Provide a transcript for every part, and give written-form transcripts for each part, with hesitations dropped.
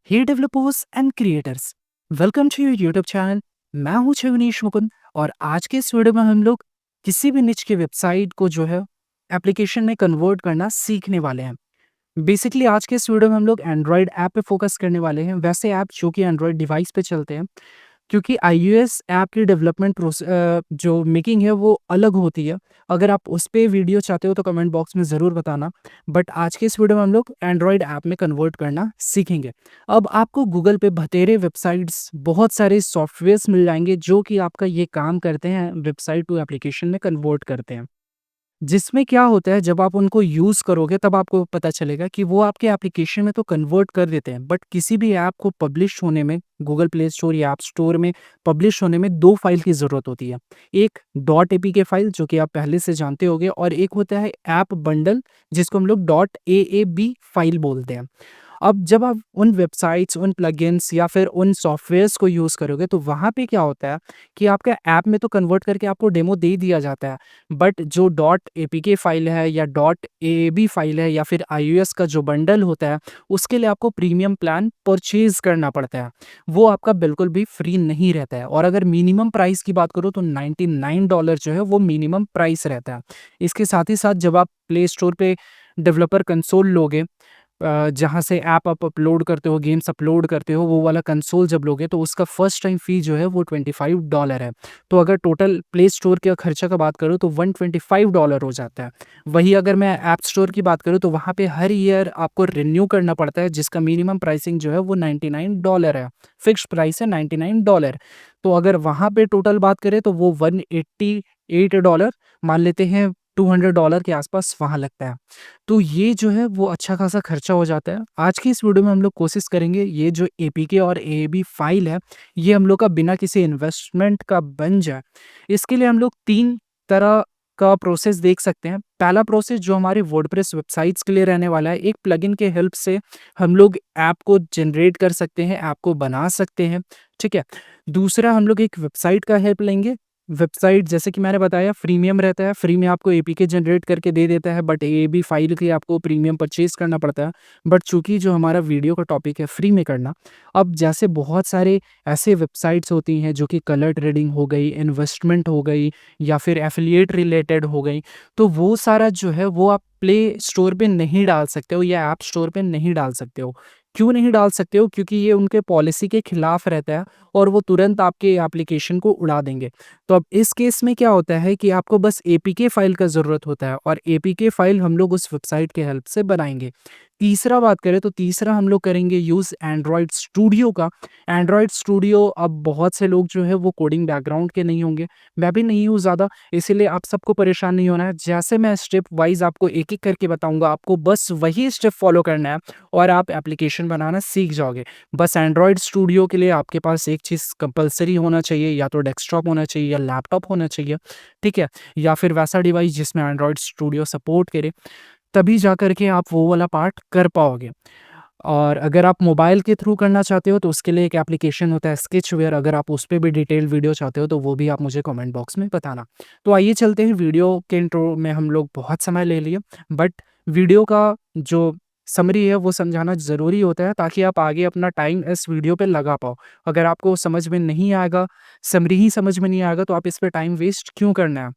Hey developers and creators, welcome to your YouTube channel. मैं हूं शिवनीश मुकुंद और आज के इस वीडियो में हम लोग किसी भी निच की वेबसाइट को जो है एप्लीकेशन में कन्वर्ट करना सीखने वाले हैं। बेसिकली आज के इस वीडियो में हम लोग एंड्रॉयड ऐप पे फोकस करने वाले हैं, वैसे ऐप जो कि एंड्रॉयड डिवाइस पे चलते हैं, क्योंकि आईओएस ऐप की डेवलपमेंट जो मेकिंग है वो अलग होती है। अगर आप उस पे वीडियो चाहते हो तो कमेंट बॉक्स में ज़रूर बताना। बट आज के इस वीडियो में हम लोग एंड्रॉयड ऐप में कन्वर्ट करना सीखेंगे। अब आपको गूगल पे बतेरे वेबसाइट्स, बहुत सारे सॉफ्टवेयर्स मिल जाएंगे जो कि आपका ये काम करते हैं, वेबसाइट टू एप्लीकेशन में कन्वर्ट करते हैं। जिसमें क्या होता है, जब आप उनको यूज़ करोगे तब आपको पता चलेगा कि वो आपके एप्लीकेशन में तो कन्वर्ट कर देते हैं, बट किसी भी ऐप को पब्लिश होने में गूगल प्ले स्टोर या ऐप स्टोर में पब्लिश होने में 2 फाइल की ज़रूरत होती है। एक .apk फाइल जो कि आप पहले से जानते होंगे, और एक होता है ऐप बंडल जिसको हम लोग .aab फाइल बोलते हैं। अब जब आप उन वेबसाइट्स, उन प्लगइन्स या फिर उन सॉफ्टवेयर्स को यूज़ करोगे तो वहाँ पे क्या होता है कि आपका ऐप में तो कन्वर्ट करके आपको डेमो दे दिया जाता है, बट जो .apk फाइल है या .aab फाइल है या फिर iOS का जो बंडल होता है, उसके लिए आपको प्रीमियम प्लान परचेज़ करना पड़ता है। वो आपका बिल्कुल भी फ्री नहीं रहता है, और अगर मिनिमम प्राइस की बात करूँ तो $99 जो है वो मिनिमम प्राइस रहता है। इसके साथ ही साथ जब आप प्ले स्टोर पे डेवलपर कंसोल लोगे, जहाँ से ऐप आप अपलोड करते हो, गेम्स अपलोड करते हो, वो वाला कंसोल जब लोगे तो उसका फर्स्ट टाइम फ़ी जो है वो $25 है। तो अगर टोटल प्ले स्टोर के खर्चा का बात करूँ तो $125 हो जाता है। वहीं अगर मैं ऐप स्टोर की बात करूँ तो वहाँ पे हर ईयर आपको रिन्यू करना पड़ता है, जिसका मिनिमम प्राइसिंग जो है वो $99 है। फिक्स्ड प्राइस है $99। तो अगर वहाँ पे टोटल बात करें तो वो $188 मान लेते हैं, $200 के आसपास वहाँ लगता है। तो ये जो है वो अच्छा खासा खर्चा हो जाता है। आज की इस वीडियो में हम लोग कोशिश करेंगे ये जो एपीके और एएबी फाइल है, ये हम लोग का बिना किसी इन्वेस्टमेंट का बन जाए। इसके लिए हम लोग 3 तरह का प्रोसेस देख सकते हैं। पहला प्रोसेस जो हमारे वर्डप्रेस वेबसाइट्स के लिए रहने वाला है, एक प्लगइन के हेल्प से हम लोग ऐप को जनरेट कर सकते हैं, ऐप को बना सकते हैं, ठीक है? दूसरा हम लोग एक वेबसाइट का हेल्प लेंगे। वेबसाइट जैसे कि मैंने बताया फ्रीमियम रहता है, फ्री में आपको एपीके जनरेट करके दे देता है, बट एएबी फाइल के लिए आपको प्रीमियम परचेज़ करना पड़ता है। बट चूँकि जो हमारा वीडियो का टॉपिक है फ्री में करना, अब जैसे बहुत सारे ऐसे वेबसाइट्स होती हैं जो कि कलर ट्रेडिंग हो गई, इन्वेस्टमेंट हो गई या फिर एफ़िलिएट रिलेटेड हो गई, तो वो सारा जो है वो आप प्ले स्टोर पे नहीं डाल सकते हो या ऐप स्टोर पे नहीं डाल सकते हो। क्यों नहीं डाल सकते हो? क्योंकि ये उनके पॉलिसी के खिलाफ रहता है और वो तुरंत आपके एप्लीकेशन को उड़ा देंगे। तो अब इस केस में क्या होता है कि आपको बस एपीके फाइल का ज़रूरत होता है, और एपीके फाइल हम लोग उस वेबसाइट के हेल्प से बनाएँगे। तीसरा बात करें तो तीसरा हम लोग करेंगे यूज़ एंड्रॉयड स्टूडियो का। एंड्रॉयड स्टूडियो, अब बहुत से लोग जो है वो कोडिंग बैकग्राउंड के नहीं होंगे, मैं भी नहीं हूँ ज़्यादा, इसीलिए आप सबको परेशान नहीं होना है। जैसे मैं स्टेप वाइज़ आपको एक-एक करके बताऊँगा, आपको बस वही स्टेप फॉलो करना है और आप एप्लीकेशन बनाना सीख जाओगे। बस एंड्रॉयड स्टूडियो के लिए आपके पास एक चीज़ कंपल्सरी होना चाहिए, या तो डेस्कटॉप होना चाहिए या लैपटॉप होना चाहिए, ठीक है? या फिर वैसा डिवाइस जिसमें एंड्रॉयड स्टूडियो सपोर्ट करे, तभी जा कर के आप वो वाला पार्ट कर पाओगे। और अगर आप मोबाइल के थ्रू करना चाहते हो तो उसके लिए एक एप्लीकेशन होता है स्केचवेयर, अगर आप उस पे भी डिटेल्ड वीडियो चाहते हो तो वो भी आप मुझे कमेंट बॉक्स में बताना। तो आइए चलते हैं, वीडियो के इंट्रो में हम लोग बहुत समय ले लिए, बट वीडियो का जो समरी है वो समझाना ज़रूरी होता है ताकि आप आगे अपना टाइम इस वीडियो पे लगा पाओ। अगर आपको समझ में नहीं आएगा, समरी ही समझ में नहीं आएगा, तो आप इस पे टाइम वेस्ट क्यों करना है?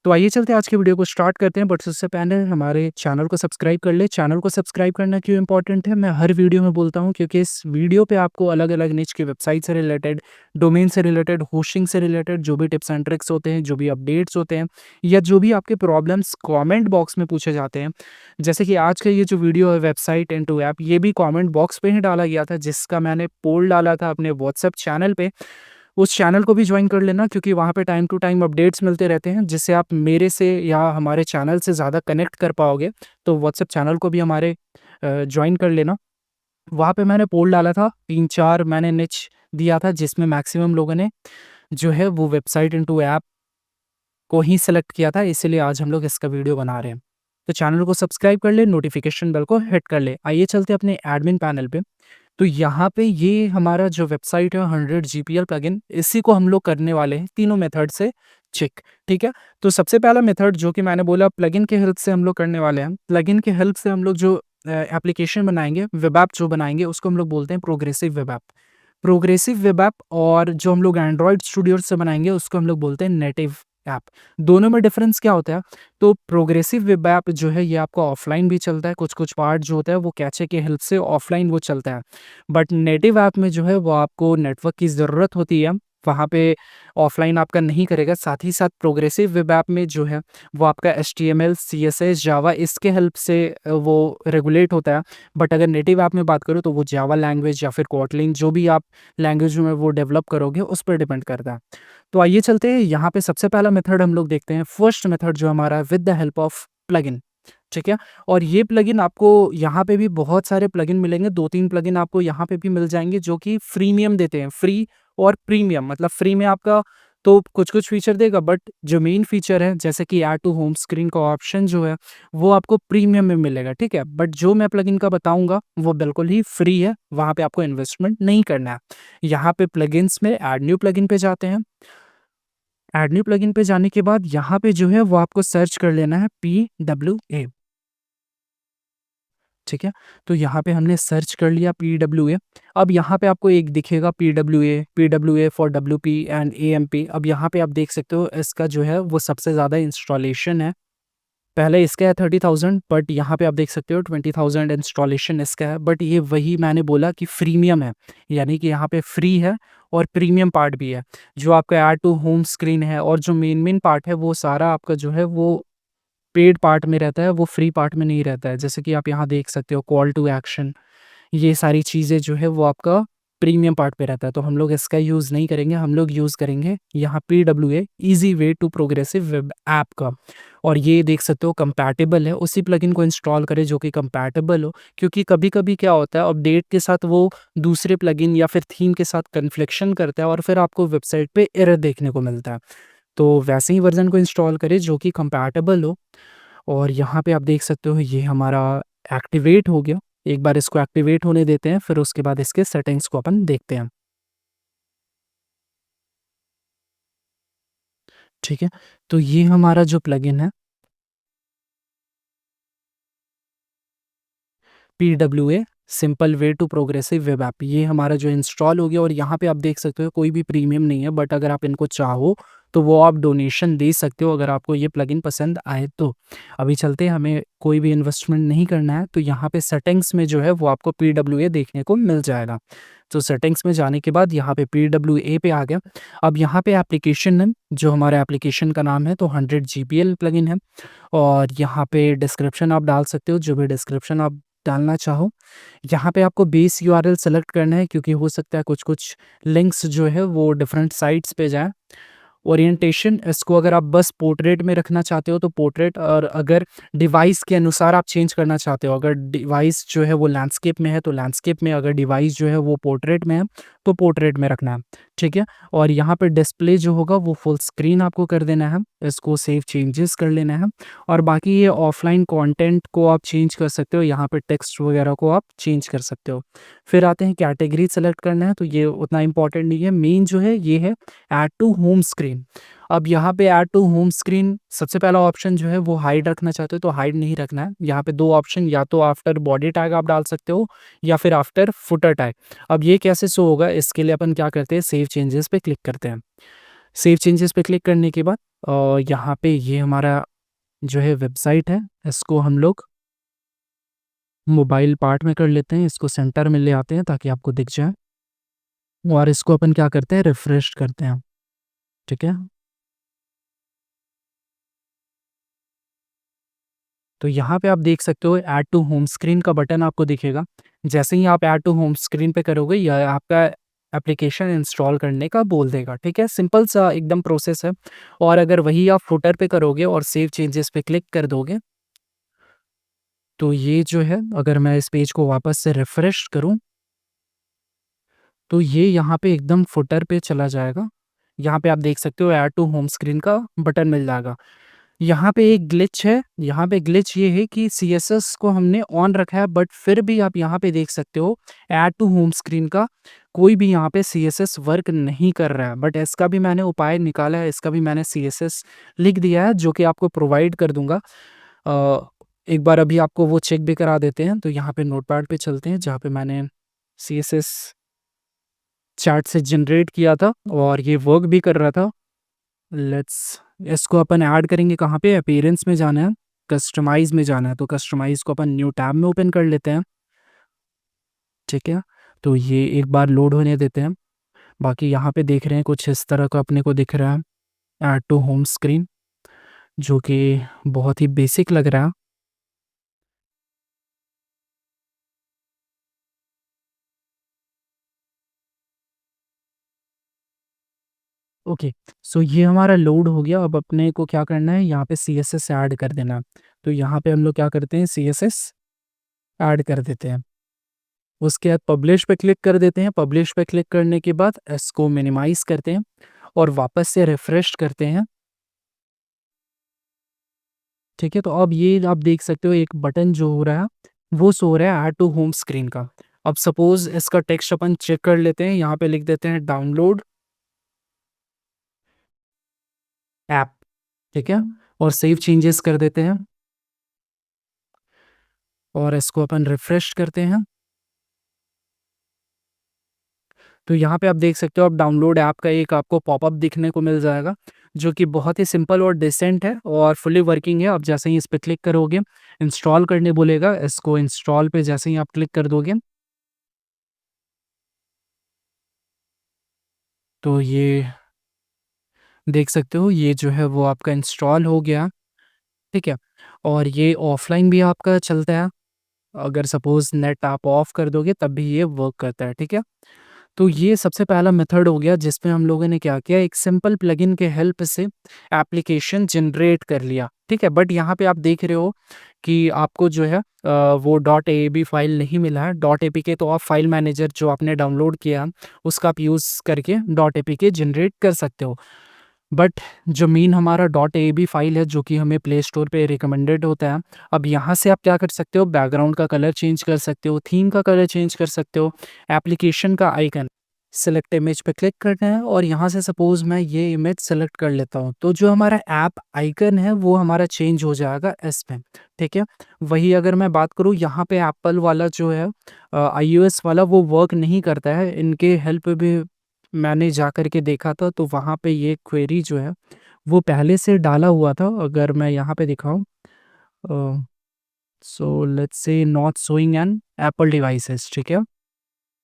तो आइए चलते हैं, आज के वीडियो को स्टार्ट करते हैं, बट उससे पहले हमारे चैनल को सब्सक्राइब कर ले। चैनल को सब्सक्राइब करना क्यों इंपॉर्टेंट है, मैं हर वीडियो में बोलता हूँ, क्योंकि इस वीडियो पे आपको अलग-अलग निच की वेबसाइट से रिलेटेड, डोमेन से रिलेटेड, होस्टिंग से रिलेटेड जो भी टिप्स एंड ट्रिक्स होते हैं, जो भी अपडेट्स होते हैं, या जो भी आपके प्रॉब्लम्स कमेंट बॉक्स में पूछे जाते हैं। जैसे कि आज का ये जो वीडियो है वेबसाइट इनटू ऐप, ये भी कमेंट बॉक्स पे ही डाला गया था, जिसका मैंने पोल डाला था अपने व्हाट्सएप चैनल पे। उस चैनल को भी जॉइन कर लेना, क्योंकि वहाँ पे टाइम टू टाइम अपडेट्स मिलते रहते हैं, जिससे आप मेरे से या हमारे चैनल से ज़्यादा कनेक्ट कर पाओगे। तो व्हाट्सएप चैनल को भी हमारे जॉइन कर लेना। वहाँ पे मैंने पोल डाला था, 3-4 मैंने निच दिया था, जिसमें मैक्सिमम लोगों ने जो है वो वेबसाइट इनटू ऐप को ही सेलेक्ट किया था, इसीलिए आज हम लोग इसका वीडियो बना रहे हैं। तो चैनल को सब्सक्राइब कर ले, नोटिफिकेशन बेल को हिट कर ले। आइए चलते हैं अपने एडमिन पैनल पे। तो यहाँ पे ये हमारा जो वेबसाइट है 100 जीपीएल प्लगइन, इसी को हम लोग करने वाले हैं तीनों मेथड से चेक, ठीक है? तो सबसे पहला मेथड जो कि मैंने बोला प्लगइन के हेल्प से हम लोग करने वाले हैं। प्लगइन के हेल्प से हम लोग जो एप्लीकेशन बनाएँगे, वेब ऐप जो बनाएँगे उसको हम लोग बोलते हैं progressive web app. Progressive web app और जो हम लोग एंड्रॉयड स्टूडियो से बनाएँगे उसको हम लोग बोलते हैं नेटिव ऐप। दोनों में डिफ़रेंस क्या होता है? तो प्रोग्रेसिव वेब ऐप जो है ये आपका ऑफ़लाइन भी चलता है, कुछ-कुछ पार्ट जो होता है वो कैचे की हेल्प से ऑफ़लाइन वो चलता है। बट नेटिव ऐप में जो है वो आपको नेटवर्क की ज़रूरत होती है, वहाँ पे ऑफ़लाइन आपका नहीं करेगा। साथ ही साथ प्रोग्रेसिव वेब ऐप में जो है वो आपका एचटीएमएल, सीएसएस, जावा इसके हेल्प से वो रेगुलेट होता है। बट अगर नेटिव ऐप में बात करूँ तो वो जावा लैंग्वेज या फिर कोटलिन जो भी आप लैंग्वेज में वो डेवलप करोगे उस पर डिपेंड करता है। तो आइए चलते हैं यहाँ पे सबसे पहला मेथड हम लोग देखते हैं। फर्स्ट मेथड जो हमारा है with the help of plugin, ठीक है? और ये प्लगइन आपको यहाँ पे भी बहुत सारे प्लगइन मिलेंगे, 2-3 प्लगइन आपको यहाँ पे भी मिल जाएँगे जो कि फ्रीमियम देते हैं। फ्री और प्रीमियम मतलब फ्री में आपका तो कुछ-कुछ फीचर देगा बट जो मेन फीचर है जैसे कि ऐड टू होम स्क्रीन का ऑप्शन जो है वो आपको प्रीमियम में मिलेगा, ठीक है? बट जो मैं प्लगइन का बताऊँगा वो बिल्कुल ही फ्री है, वहाँ पे आपको इन्वेस्टमेंट नहीं करना है। यहाँ पे प्लगइन्स में ऐड न्यू प्लगइन पे जाते हैं। ऐड न्यू प्लगइन पे जाने के बाद यहाँ पे जो है वो आपको सर्च कर लेना है पीडब्ल्यूए, ठीक है? तो यहाँ पे हमने सर्च कर लिया पीडब्ल्यूए। अब यहाँ पे आपको एक दिखेगा पीडब्ल्यूए फॉर डब्ल्यूपी एंड एएमपी। अब यहाँ पे आप देख सकते हो इसका जो है वो सबसे ज़्यादा इंस्टॉलेशन है। पहले इसका है 30,000 बट यहाँ पे आप देख सकते हो 20,000 इंस्टॉलेशन इसका है। बट ये वही मैंने बोला कि फ्रीमियम है, यानी कि यहाँ पे फ्री है और प्रीमियम पार्ट भी है। जो आपका ऐड टू होम स्क्रीन है और जो मेन पार्ट है वो सारा आपका जो है वो पेड पार्ट में रहता है, वो फ्री पार्ट में नहीं रहता है। जैसे कि आप यहाँ देख सकते हो कॉल टू एक्शन, ये सारी चीज़ें जो है वो आपका प्रीमियम पार्ट पे रहता है, तो हम लोग इसका यूज़ नहीं करेंगे, हम लोग यूज़ करेंगे यहाँ PWA easy way to progressive web app का। और ये देख सकते हो कंपैटिबल है, उसी प्लगइन को इंस्टॉल करें जो कि कंपैटिबल हो, क्योंकि कभी-कभी क्या होता है अपडेट के साथ वो दूसरे प्लगइन या फिर थीम के साथ कन्फ्लिक्शन करता है और फिर आपको वेबसाइट पे एरर देखने को मिलता है। तो वैसे ही वर्ज़न को इंस्टॉल करें जो कि कंपैटिबल हो। और यहाँ पे आप देख सकते हो ये हमारा एक्टिवेट हो गया। एक बार इसको एक्टिवेट होने देते हैं, फिर उसके बाद इसके सेटिंग्स को अपन देखते हैं, ठीक है? तो ये हमारा जो प्लगइन है PWA simple way to progressive web app, ये हमारा जो इंस्टॉल हो गया और यहाँ पे आप देख सकते हो कोई भी प्रीमियम नहीं है, बट अगर आप इनको चाहो तो वो आप डोनेशन दे सकते हो अगर आपको ये प्लगइन पसंद आए तो। अभी चलते हैं, हमें कोई भी इन्वेस्टमेंट नहीं करना है, तो यहाँ पे सेटिंग्स में जो है वो आपको पीडब्ल्यूए देखने को मिल जाएगा। तो सेटिंग्स में जाने के बाद यहाँ पे पीडब्ल्यूए पे आ गया। अब यहाँ पे एप्लीकेशन नेम जो हमारे एप्लीकेशन का नाम है तो 100 जीपीएल प्लगइन है। और यहाँ पे डिस्क्रिप्शन आप डाल सकते हो, जो भी डिस्क्रिप्शन आप डालना चाहो। यहाँ पे आपको बेस यूआरएल सेलेक्ट करना है क्योंकि हो सकता है कुछ-कुछ लिंक्स जो है वो डिफरेंट साइट्स पे जाएँ। ओरिएंटेशन इसको अगर आप बस पोर्ट्रेट में रखना चाहते हो तो पोर्ट्रेट, और अगर डिवाइस के अनुसार आप चेंज करना चाहते हो, अगर डिवाइस जो है वो लैंडस्केप में है तो लैंडस्केप में, अगर डिवाइस जो है वो पोर्ट्रेट में है तो पोर्ट्रेट में रखना है, ठीक है? और यहाँ पे डिस्प्ले जो होगा वो फुल स्क्रीन आपको कर देना है, इसको सेव चेंजेस कर लेना है। और बाकी ये ऑफलाइन कंटेंट को आप चेंज कर सकते हो, यहाँ पे टेक्स्ट वगैरह को आप चेंज कर सकते हो। फिर आते हैं कैटेगरी सेलेक्ट करना है, तो ये उतना इम्पोर्टेंट नहीं है, मेन जो है ये है ऐड टू होम स्क्रीन। अब यहाँ पे ऐड टू होम स्क्रीन सबसे पहला ऑप्शन जो है वो हाइड रखना चाहते हो तो हाइड नहीं रखना है। यहाँ पे 2 ऑप्शन, या तो आफ्टर बॉडी टैग आप डाल सकते हो या फिर आफ्टर फुटर टैग। अब ये कैसे शो होगा, इसके लिए अपन क्या करते हैं, सेव चेंजेस पे क्लिक करते हैं। सेव चेंजेस पे क्लिक करने के बाद यहाँ पे ये हमारा जो है वेबसाइट है, इसको हम लोग मोबाइल पार्ट में कर लेते हैं, इसको सेंटर में ले आते हैं ताकि आपको दिख जाए और इसको अपन क्या करते हैं, रिफ्रेश करते हैं, ठीक है? तो यहाँ पे आप देख सकते हो ऐड टू होम स्क्रीन का बटन आपको दिखेगा। जैसे ही आप ऐड टू होम स्क्रीन पे करोगे यह आपका एप्लीकेशन इंस्टॉल करने का बोल देगा, ठीक है? सिंपल सा एकदम प्रोसेस है। और अगर वही आप फुटर पे करोगे और सेव चेंजेस पे क्लिक कर दोगे, तो ये जो है अगर मैं इस पेज को वापस से रिफ्रेश करूँ, तो ये यहाँ पे एकदम फुटर पे चला जाएगा। यहाँ पे आप देख सकते हो ऐड टू होम स्क्रीन का बटन मिल जाएगा। यहाँ पे एक ग्लिच है, यहाँ पे ग्लिच ये है कि सीएसएस को हमने ऑन रखा है बट फिर भी आप यहाँ पे देख सकते हो ऐड टू होम स्क्रीन का कोई भी यहाँ पे सीएसएस वर्क नहीं कर रहा है। बट इसका भी मैंने उपाय निकाला है, इसका भी मैंने सीएसएस लिख दिया है जो कि आपको प्रोवाइड कर दूँगा। एक बार अभी आपको वो चेक भी करा देते हैं। तो यहाँ पे नोटपैड पे चलते हैं जहाँ पे मैंने सीएसएस चार्ट से जनरेट किया था और ये वर्क भी कर रहा था। लेट्स इसको अपन ऐड करेंगे कहाँ पे, अपीयरेंस में जाना है, कस्टमाइज़ में जाना है। तो कस्टमाइज़ को अपन न्यू टैब में ओपन कर लेते हैं, ठीक है? तो ये एक बार लोड होने देते हैं। बाकी यहाँ पे देख रहे हैं कुछ इस तरह का अपने को दिख रहा है, ऐड टू होम स्क्रीन, जो कि बहुत ही बेसिक लग रहा है। ओके, सो ये हमारा लोड हो गया। अब अपने को क्या करना है, यहाँ पे सीएसएस ऐड कर देना है। तो यहाँ पे हम लोग क्या करते हैं, सीएसएस ऐड कर देते हैं। उसके बाद पब्लिश पे क्लिक कर देते हैं। पब्लिश पे क्लिक करने के बाद इसको मिनिमाइज़ करते हैं और वापस से रिफ्रेश करते हैं, ठीक है? तो अब ये आप देख सकते हो एक बटन जो हो रहा है, वो शो हो रहा है ऐड टू होम स्क्रीन का। अब सपोज़ इसका टेक्स्ट अपन चेक कर लेते हैं, यहाँ पे लिख देते हैं डाउनलोड ऐप, ठीक है? और सेव चेंजेस कर देते हैं और इसको अपन रिफ्रेश करते हैं। तो यहाँ पे आप देख सकते हो, अब डाउनलोड ऐप का एक आपको पॉपअप दिखने को मिल जाएगा, जो कि बहुत ही सिंपल और डिसेंट है और फुली वर्किंग है। अब जैसे ही इस पे क्लिक करोगे, इंस्टॉल करने बोलेगा, इसको इंस्टॉल पे जैसे ही आप क्लिक कर दोगे, तो ये देख सकते हो ये जो है वो आपका इंस्टॉल हो गया, ठीक है? और ये ऑफ़लाइन भी आपका चलता है, अगर सपोज़ नेट आप ऑफ कर दोगे तब भी ये वर्क करता है, ठीक है? तो ये सबसे पहला मेथड हो गया जिसमें हम लोगों ने क्या किया, एक सिंपल प्लगइन के हेल्प से एप्लीकेशन जनरेट कर लिया, ठीक है? बट यहाँ पे आप देख रहे हो कि आपको जो है वो डॉट एबी फाइल नहीं मिला है। डॉट एपीके तो आप फाइल मैनेजर जो आपने डाउनलोड किया उसका आप यूज़ करके डॉट एपीके जनरेट कर सकते हो। बट जो मेन हमारा डॉट एबी फाइल है जो कि हमें प्ले स्टोर पे रिकमेंडेड होता है, अब यहाँ से आप क्या कर सकते हो, बैकग्राउंड का कलर चेंज कर सकते हो, थीम का कलर चेंज कर सकते हो, एप्लीकेशन का आइकन सेलेक्ट इमेज पे क्लिक करना है और यहाँ से सपोज़ मैं ये इमेज सेलेक्ट कर लेता हूँ, तो जो हमारा ऐप आइकन है वो हमारा चेंज हो जाएगा इसमें, ठीक है? वही अगर मैं बात करूँ यहाँ पे एप्पल वाला जो है आईओएस वाला वो वर्क नहीं करता है। इनके हेल्प भी मैंने जा कर के देखा था, तो वहाँ पे ये क्वेरी जो है वो पहले से डाला हुआ था। अगर मैं यहाँ पे दिखाऊँ, so let's say not showing an Apple devices, ठीक है?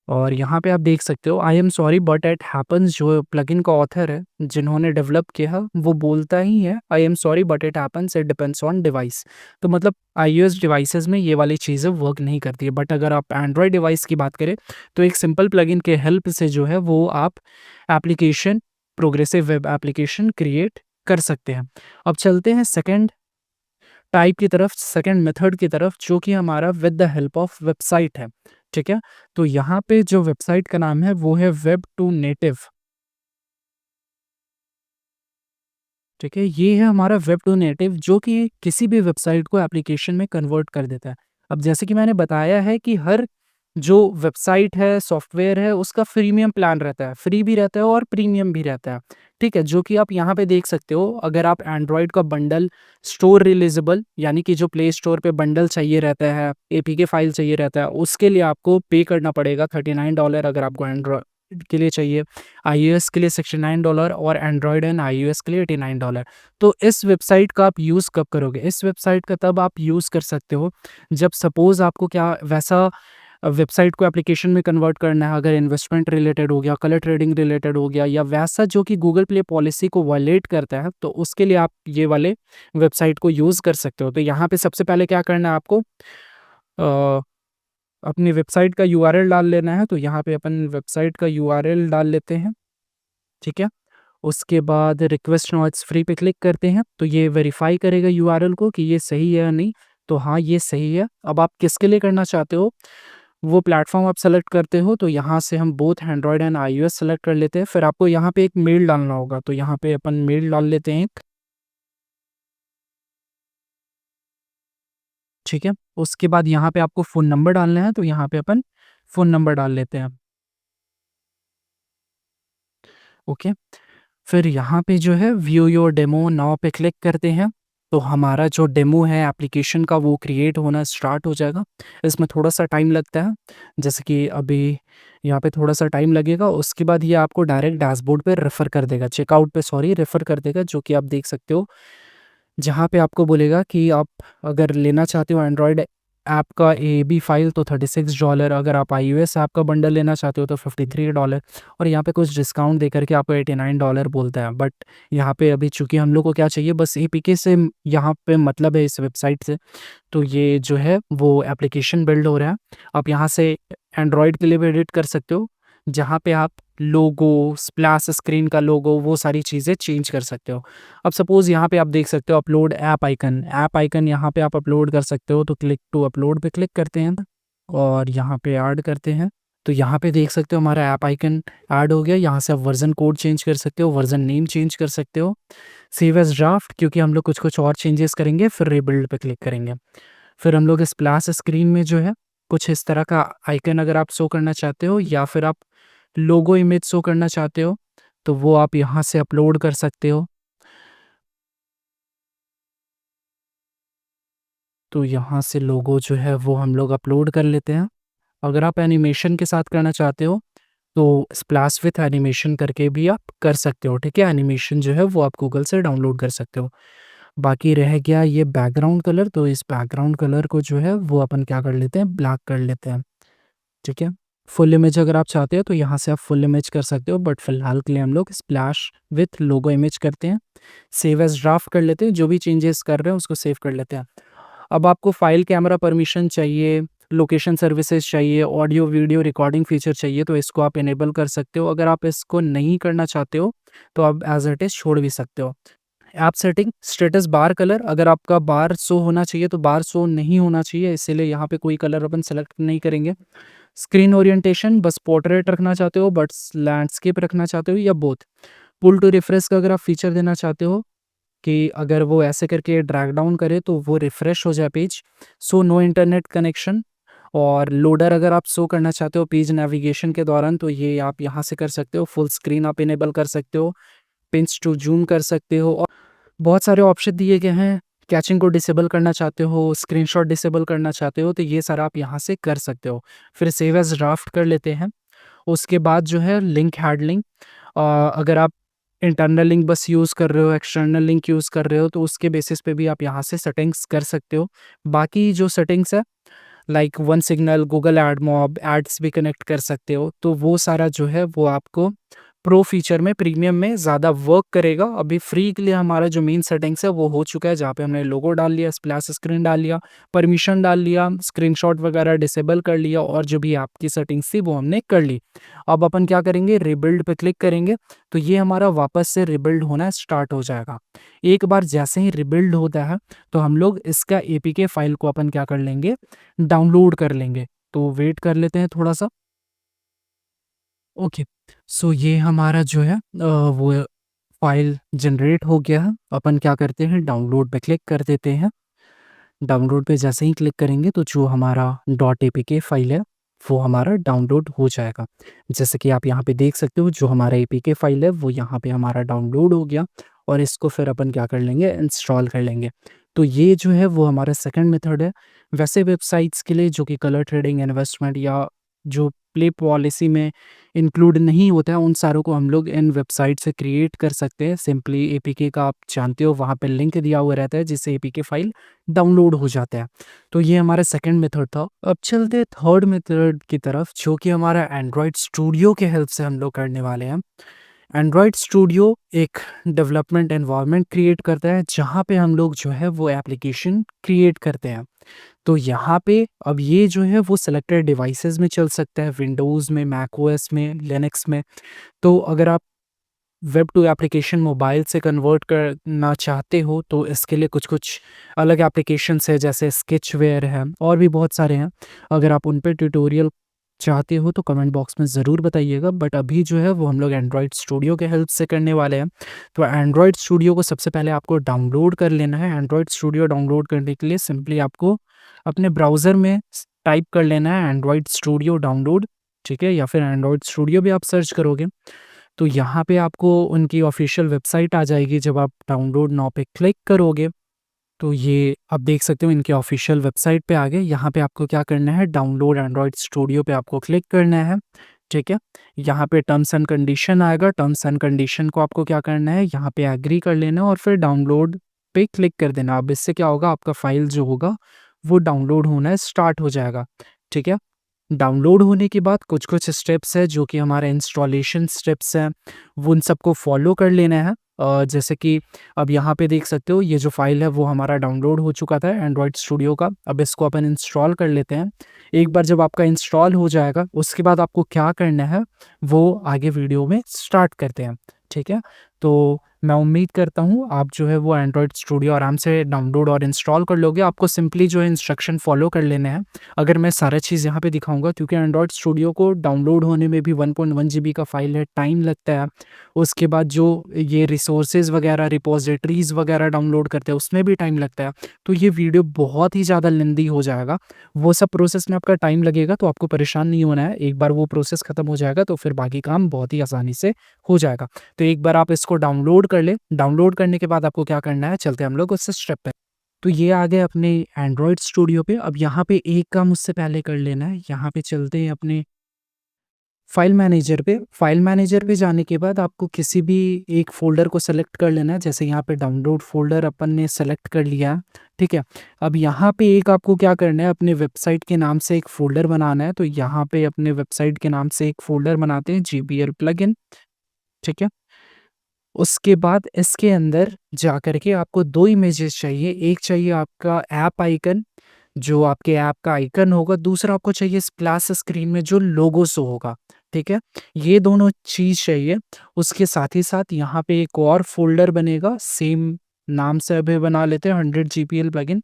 और यहाँ पे आप देख सकते हो, I am sorry but it happens, जो प्लगइन का ऑथर है जिन्होंने डेवलप किया वो बोलता ही है I am sorry but it happens, it depends on device. तो मतलब आईओएस डिवाइसेस में ये वाली चीज़ें वर्क नहीं करती है। बट अगर आप एंड्रॉयड डिवाइस की बात करें तो एक सिंपल प्लगइन के हेल्प से जो है वो आप application, progressive web application create कर सकते हैं। अब चलते हैं सेकंड टाइप की तरफ, सेकंड मेथड की तरफ, जो कि हमारा with the help of website है, ठीक है? तो यहाँ पे जो वेबसाइट का नाम है वो है वेब टू नेटिव, ठीक है? ये है हमारा वेब टू नेटिव, जो कि किसी भी वेबसाइट को एप्लीकेशन में कन्वर्ट कर देता है। अब जैसे कि मैंने बताया है कि हर जो वेबसाइट है, सॉफ्टवेयर है, उसका फ्रीमियम प्लान रहता है, फ्री भी रहता है और प्रीमियम भी रहता है, ठीक है? जो कि आप यहाँ पे देख सकते हो। अगर आप एंड्रॉयड का बंडल स्टोर रिलीजेबल, यानी कि जो प्ले स्टोर पे बंडल चाहिए रहता है, एपीके फाइल चाहिए रहता है, उसके लिए आपको पे करना पड़ेगा $39 अगर आपको एंड्रॉयड के लिए चाहिए, आईओएस के लिए $69 और एंड्रॉयड एंड आईओएस के लिए $89। तो इस वेबसाइट का आप यूज़ कब करोगे? इस वेबसाइट का तब आप यूज़ कर सकते हो जब सपोज़ आपको क्या वैसा वेबसाइट को एप्लीकेशन में कन्वर्ट करना है, अगर इन्वेस्टमेंट रिलेटेड हो गया, कलर ट्रेडिंग रिलेटेड हो गया, या वैसा जो कि गूगल प्ले पॉलिसी को वायलेट करता है, तो उसके लिए आप ये वाले वेबसाइट को यूज़ कर सकते हो। तो यहाँ पे सबसे पहले क्या करना है आपको, अ, अपनी वेबसाइट का यूआरएल डाल लेना है। तो यहाँ पे अपन वेबसाइट का यूआरएल डाल लेते हैं, ठीक है? उसके बाद रिक्वेस्ट नाउ इट्स फ्री पे क्लिक करते हैं, तो ये वेरीफाई करेगा यूआरएल को कि ये सही है या नहीं। तो हाँ, ये सही है। अब आप किसके लिए करना चाहते हो, वो प्लेटफ़ॉर्म आप सेलेक्ट करते हो, तो यहाँ से हम both Android and iOS select कर लेते हैं। फिर आपको यहाँ पे एक मेल डालना होगा, तो यहाँ पे अपन मेल डाल लेते हैं एक, ठीक है? उसके बाद यहाँ पे आपको फ़ोन नंबर डालना है, तो यहाँ पे अपन फ़ोन नंबर डाल लेते हैं, ओके? फिर यहाँ पे जो है व्यू योर डेमो नाउ पे क्लिक करते हैं, तो हमारा जो डेमो है एप्लीकेशन का वो क्रिएट होना स्टार्ट हो जाएगा। इसमें थोड़ा-सा टाइम लगता है, जैसे कि अभी यहाँ पे थोड़ा-सा टाइम लगेगा, उसके बाद ये आपको डायरेक्ट डैशबोर्ड पे रेफ़र कर देगा, चेकआउट पे सॉरी रेफ़र कर देगा, जो कि आप देख सकते हो। जहाँ पे आपको बोलेगा कि आप अगर लेना चाहते हो एंड्रॉयड ऐप का एबी फ़ाइल तो $36, अगर आप आईओएस ऐप का बंडल लेना चाहते हो तो $53, और यहाँ पे कुछ डिस्काउंट दे करके आपको $89 बोलता है। बट यहाँ पे अभी चूँकि हम लोग को क्या चाहिए, बस एपीके से यहाँ पे मतलब है इस वेबसाइट से, तो ये जो है वो एप्लीकेशन बिल्ड हो रहा है। आप यहाँ से एंड्रॉयड के लिए भी एडिट कर सकते हो, जहाँ पे आप लोगो, स्प्लैश स्क्रीन का लोगो, वो सारी चीज़ें चेंज कर सकते हो। अब सपोज़ यहाँ पे आप देख सकते हो अपलोड ऐप आइकन यहाँ पे आप अपलोड कर सकते हो, तो क्लिक टू अपलोड पे क्लिक करते हैं और यहाँ पे ऐड करते हैं। तो यहाँ पे देख सकते हो हमारा ऐप आइकन ऐड हो गया। यहाँ से आप वर्ज़न कोड चेंज कर सकते हो, वर्ज़न नेम चेंज कर सकते हो। सेव एज़ ड्राफ्ट, क्योंकि हम लोग कुछ-कुछ और चेंजेस करेंगे, फिर रीबिल्ड पे क्लिक करेंगे। फिर हम लोग स्प्लैश स्क्रीन में जो है कुछ इस तरह का आइकन अगर आप शो करना चाहते हो, या फिर आप लोगो इमेज शो करना चाहते हो, तो वो आप यहाँ से अपलोड कर सकते हो। तो यहाँ से लोगो जो है वो हम लोग अपलोड कर लेते हैं। अगर आप एनिमेशन के साथ करना चाहते हो, तो स्प्लैश विथ एनिमेशन करके भी आप कर सकते हो, ठीक है? एनिमेशन जो है वो आप गूगल से डाउनलोड कर सकते हो। बाकी रह गया ये बैकग्राउंड कलर, तो इस बैकग्राउंड कलर को जो है वो अपन क्या कर लेते हैं, ब्लैक कर लेते हैं, ठीक है? फुल इमेज अगर आप चाहते हो तो यहाँ से आप फुल इमेज कर सकते हो, बट फिलहाल के लिए हम लोग स्प्लैश विथ लोगो इमेज करते हैं। सेव एज़ ड्राफ्ट कर लेते हैं, जो भी चेंजेस कर रहे हैं उसको सेव कर लेते हैं। अब आपको फ़ाइल कैमरा परमिशन चाहिए, लोकेशन सर्विसेज़ चाहिए, ऑडियो वीडियो रिकॉर्डिंग फ़ीचर चाहिए, तो इसको आप इनेबल कर सकते हो। अगर आप इसको नहीं करना चाहते हो, तो आप एज़ इट इज़ छोड़ भी सकते हो। App setting, status bar colour, अगर आपका बार शो होना चाहिए तो बार शो नहीं होना चाहिए, इसीलिए यहाँ पे कोई कलर अपन सेलेक्ट नहीं करेंगे। स्क्रीन ओरिएंटेशन, बस पोर्ट्रेट रखना चाहते हो, बट लैंडस्केप रखना चाहते हो, या बोथ। पुल टू रिफ्रेश का अगर आप फीचर देना चाहते हो कि अगर वो ऐसे करके ड्रैग डाउन करे तो वो रिफ्रेश हो जाए page. So no internet connection, और लोडर अगर आप शो करना चाहते हो पेज नेविगेशन के दौरान, तो ये आप यहाँ से कर सकते हो। फुल स्क्रीन आप इनेबल कर सकते हो, पिंच टू जूम कर सकते हो, और बहुत सारे ऑप्शन दिए गए हैं। कैचिंग को डिसेबल करना चाहते हो, स्क्रीनशॉट डिसेबल करना चाहते हो, तो ये सारा आप यहाँ से कर सकते हो। फिर सेव एज़ ड्राफ्ट कर लेते हैं। उसके बाद जो है लिंक हैडलिंग, अगर आप इंटरनल लिंक बस यूज़ कर रहे हो, एक्सटर्नल लिंक यूज़ कर रहे हो, तो उसके बेसिस पे भी आप यहाँ से सेटिंग्स कर सकते हो। बाकी जो सेटिंग्स है, like one signal, Google AdMob, ads भी कनेक्ट कर सकते हो, तो वो सारा जो है वो आपको प्रो फीचर में, प्रीमियम में ज़्यादा वर्क करेगा। अभी फ्री के लिए हमारा जो मेन सेटिंग्स है वो हो चुका है, जहाँ पे हमने लोगो डाल लिया, स्प्लैश स्क्रीन डाल लिया, परमिशन डाल लिया, स्क्रीनशॉट वगैरह डिसेबल कर लिया, और जो भी आपकी सेटिंग्स थी वो हमने कर ली। अब अपन क्या करेंगे, रिबिल्ड पे क्लिक करेंगे, तो ये हमारा वापस से रिबिल्ड होना स्टार्ट हो जाएगा। एक बार जैसे ही रिबिल्ड होता है, तो हम लोग इसका एपीके फाइल को अपन क्या कर लेंगे, डाउनलोड कर लेंगे। तो वेट कर लेते हैं थोड़ा-सा। ओके, सो ये हमारा जो है वो फाइल जनरेट हो गया है। अपन क्या करते हैं, डाउनलोड पे क्लिक कर देते हैं। डाउनलोड पे जैसे ही क्लिक करेंगे तो जो हमारा डॉट एपीके फाइल है वो हमारा डाउनलोड हो जाएगा। जैसे कि आप यहाँ पे देख सकते हो, जो हमारा एपीके फाइल है वो यहाँ पे हमारा डाउनलोड हो गया, और इसको फिर अपन क्या कर लेंगे, इंस्टॉल कर लेंगे। तो ये जो है वो हमारा सेकंड मेथड है। वैसे वेबसाइट्स के लिए जो कि कलर ट्रेडिंग, इन्वेस्टमेंट, या जो प्ले पॉलिसी में इंक्लूड नहीं होता है, उन सारों को हम लोग इन वेबसाइट से क्रिएट कर सकते हैं। सिंपली एपीके का आप जानते हो, वहाँ पे लिंक दिया हुआ रहता है जिससे एपीके फाइल डाउनलोड हो जाता है। तो ये हमारा सेकंड मेथड था। अब चलते हैं थर्ड मेथड की तरफ, जो कि हमारा एंड्रॉयड स्टूडियो के हेल्प से हम लोग करने वाले हैं। एंड्रॉयड स्टूडियो एक डेवलपमेंट एनवायरनमेंट क्रिएट करता है, जहाँ पे हम लोग जो है वो एप्लीकेशन क्रिएट करते हैं। तो यहाँ पे अब ये जो है वो सिलेक्टेड डिवाइसेस में चल सकता है, विंडोज़ में, मैकओएस में, लिनक्स में। तो अगर आप वेब टू एप्लीकेशन मोबाइल से कन्वर्ट करना चाहते हो, तो इसके लिए कुछ-कुछ अलग एप्लीकेशंस है, जैसे स्केचवेयर है, और भी बहुत सारे हैं। अगर आप उन पे ट्यूटोरियल चाहते हो तो कमेंट बॉक्स में ज़रूर बताइएगा, बट अभी जो है वो हम लोग एंड्रॉयड स्टूडियो के हेल्प से करने वाले हैं। तो एंड्रॉयड स्टूडियो को सबसे पहले आपको डाउनलोड कर लेना है। एंड्रॉयड स्टूडियो डाउनलोड करने के लिए सिंपली आपको अपने ब्राउज़र में टाइप कर लेना है एंड्रॉयड स्टूडियो डाउनलोड, ठीक है? या फिर एंड्रॉयड स्टूडियो भी आप सर्च करोगे, तो यहाँ पे आपको उनकी ऑफ़िशियल वेबसाइट आ जाएगी। जब आप डाउनलोड नाउ पे क्लिक करोगे, तो ये आप देख सकते हो इनके ऑफिशियल वेबसाइट पे आ गए। यहाँ पे आपको क्या करना है, डाउनलोड एंड्रॉयड स्टूडियो पे आपको क्लिक करना है, ठीक है। यहाँ पे टर्म्स एंड कंडीशन आएगा, टर्म्स एंड कंडीशन को आपको क्या करना है, यहाँ पे एग्री कर लेना है और फिर डाउनलोड पे क्लिक कर देना। अब इससे क्या होगा, आपका फाइल जो होगा वो डाउनलोड होना स्टार्ट हो जाएगा, ठीक है। डाउनलोड होने के बाद कुछ-कुछ स्टेप्स है जो कि हमारे इंस्टॉलेशन स्टेप्स हैं, वो उन सबको फॉलो कर लेना है। जैसे कि अब यहाँ पे देख सकते हो ये जो फ़ाइल है वो हमारा डाउनलोड हो चुका था एंड्रॉयड स्टूडियो का। अब इसको अपन इंस्टॉल कर लेते हैं। एक बार जब आपका इंस्टॉल हो जाएगा उसके बाद आपको क्या करना है वो आगे वीडियो में स्टार्ट करते हैं, ठीक है। तो मैं उम्मीद करता हूँ आप जो है वो एंड्रॉयड स्टूडियो आराम से डाउनलोड और इंस्टॉल कर लोगे। आपको सिंपली जो है इंस्ट्रक्शन फॉलो कर लेने हैं। अगर मैं सारा चीज़ यहाँ पे दिखाऊँगा क्योंकि एंड्रॉयड स्टूडियो को डाउनलोड होने में भी 1.1 जीबी का फ़ाइल है, टाइम लगता है। उसके बाद जो ये रिसोर्सेज़ वगैरह, रिपॉज़िटरीज़ वगैरह डाउनलोड करते हैं उसमें भी टाइम लगता है। तो ये वीडियो बहुत ही ज़्यादा लेंदी हो जाएगा। वो सब प्रोसेस में आपका टाइम लगेगा तो आपको परेशान नहीं होना है। एक बार वो प्रोसेस ख़त्म हो जाएगा तो फिर बाकी काम बहुत ही आसानी से हो जाएगा। तो एक बार आप इसको डाउनलोड कर लें। डाउनलोड करने के बाद आपको क्या करना है, चलते हैं हम लोग उस स्टेप पे। तो ये आ गए अपने एंड्रॉयड स्टूडियो पे। अब यहाँ पे एक काम उससे पहले कर लेना है। यहाँ पे चलते हैं अपने फ़ाइल मैनेजर पे। फ़ाइल मैनेजर पे जाने के बाद आपको किसी भी एक फ़ोल्डर को सेलेक्ट कर लेना है। जैसे यहाँ पे डाउनलोड फ़ोल्डर अपन ने सेलेक्ट कर लिया, ठीक है। अब यहाँ पे एक आपको क्या करना है, अपने वेबसाइट के नाम से एक फ़ोल्डर बनाना है। तो यहाँ पे अपने वेबसाइट के नाम से एक फ़ोल्डर बनाते हैं, जीपीएल प्लगइन, ठीक है। उसके बाद इसके अंदर जाकर के आपको 2 इमेजेस चाहिए। एक चाहिए आपका ऐप आइकन, जो आपके ऐप का आइकन होगा, दूसरा आपको चाहिए स्प्लैश स्क्रीन में जो लोगो शो होगा, ठीक है? ये दोनों चीज़ चाहिए। उसके साथ ही साथ यहाँ पे एक और फ़ोल्डर बनेगा, सेम नाम से अभी बना लेते हैं 100 जीपीएल प्लगइन।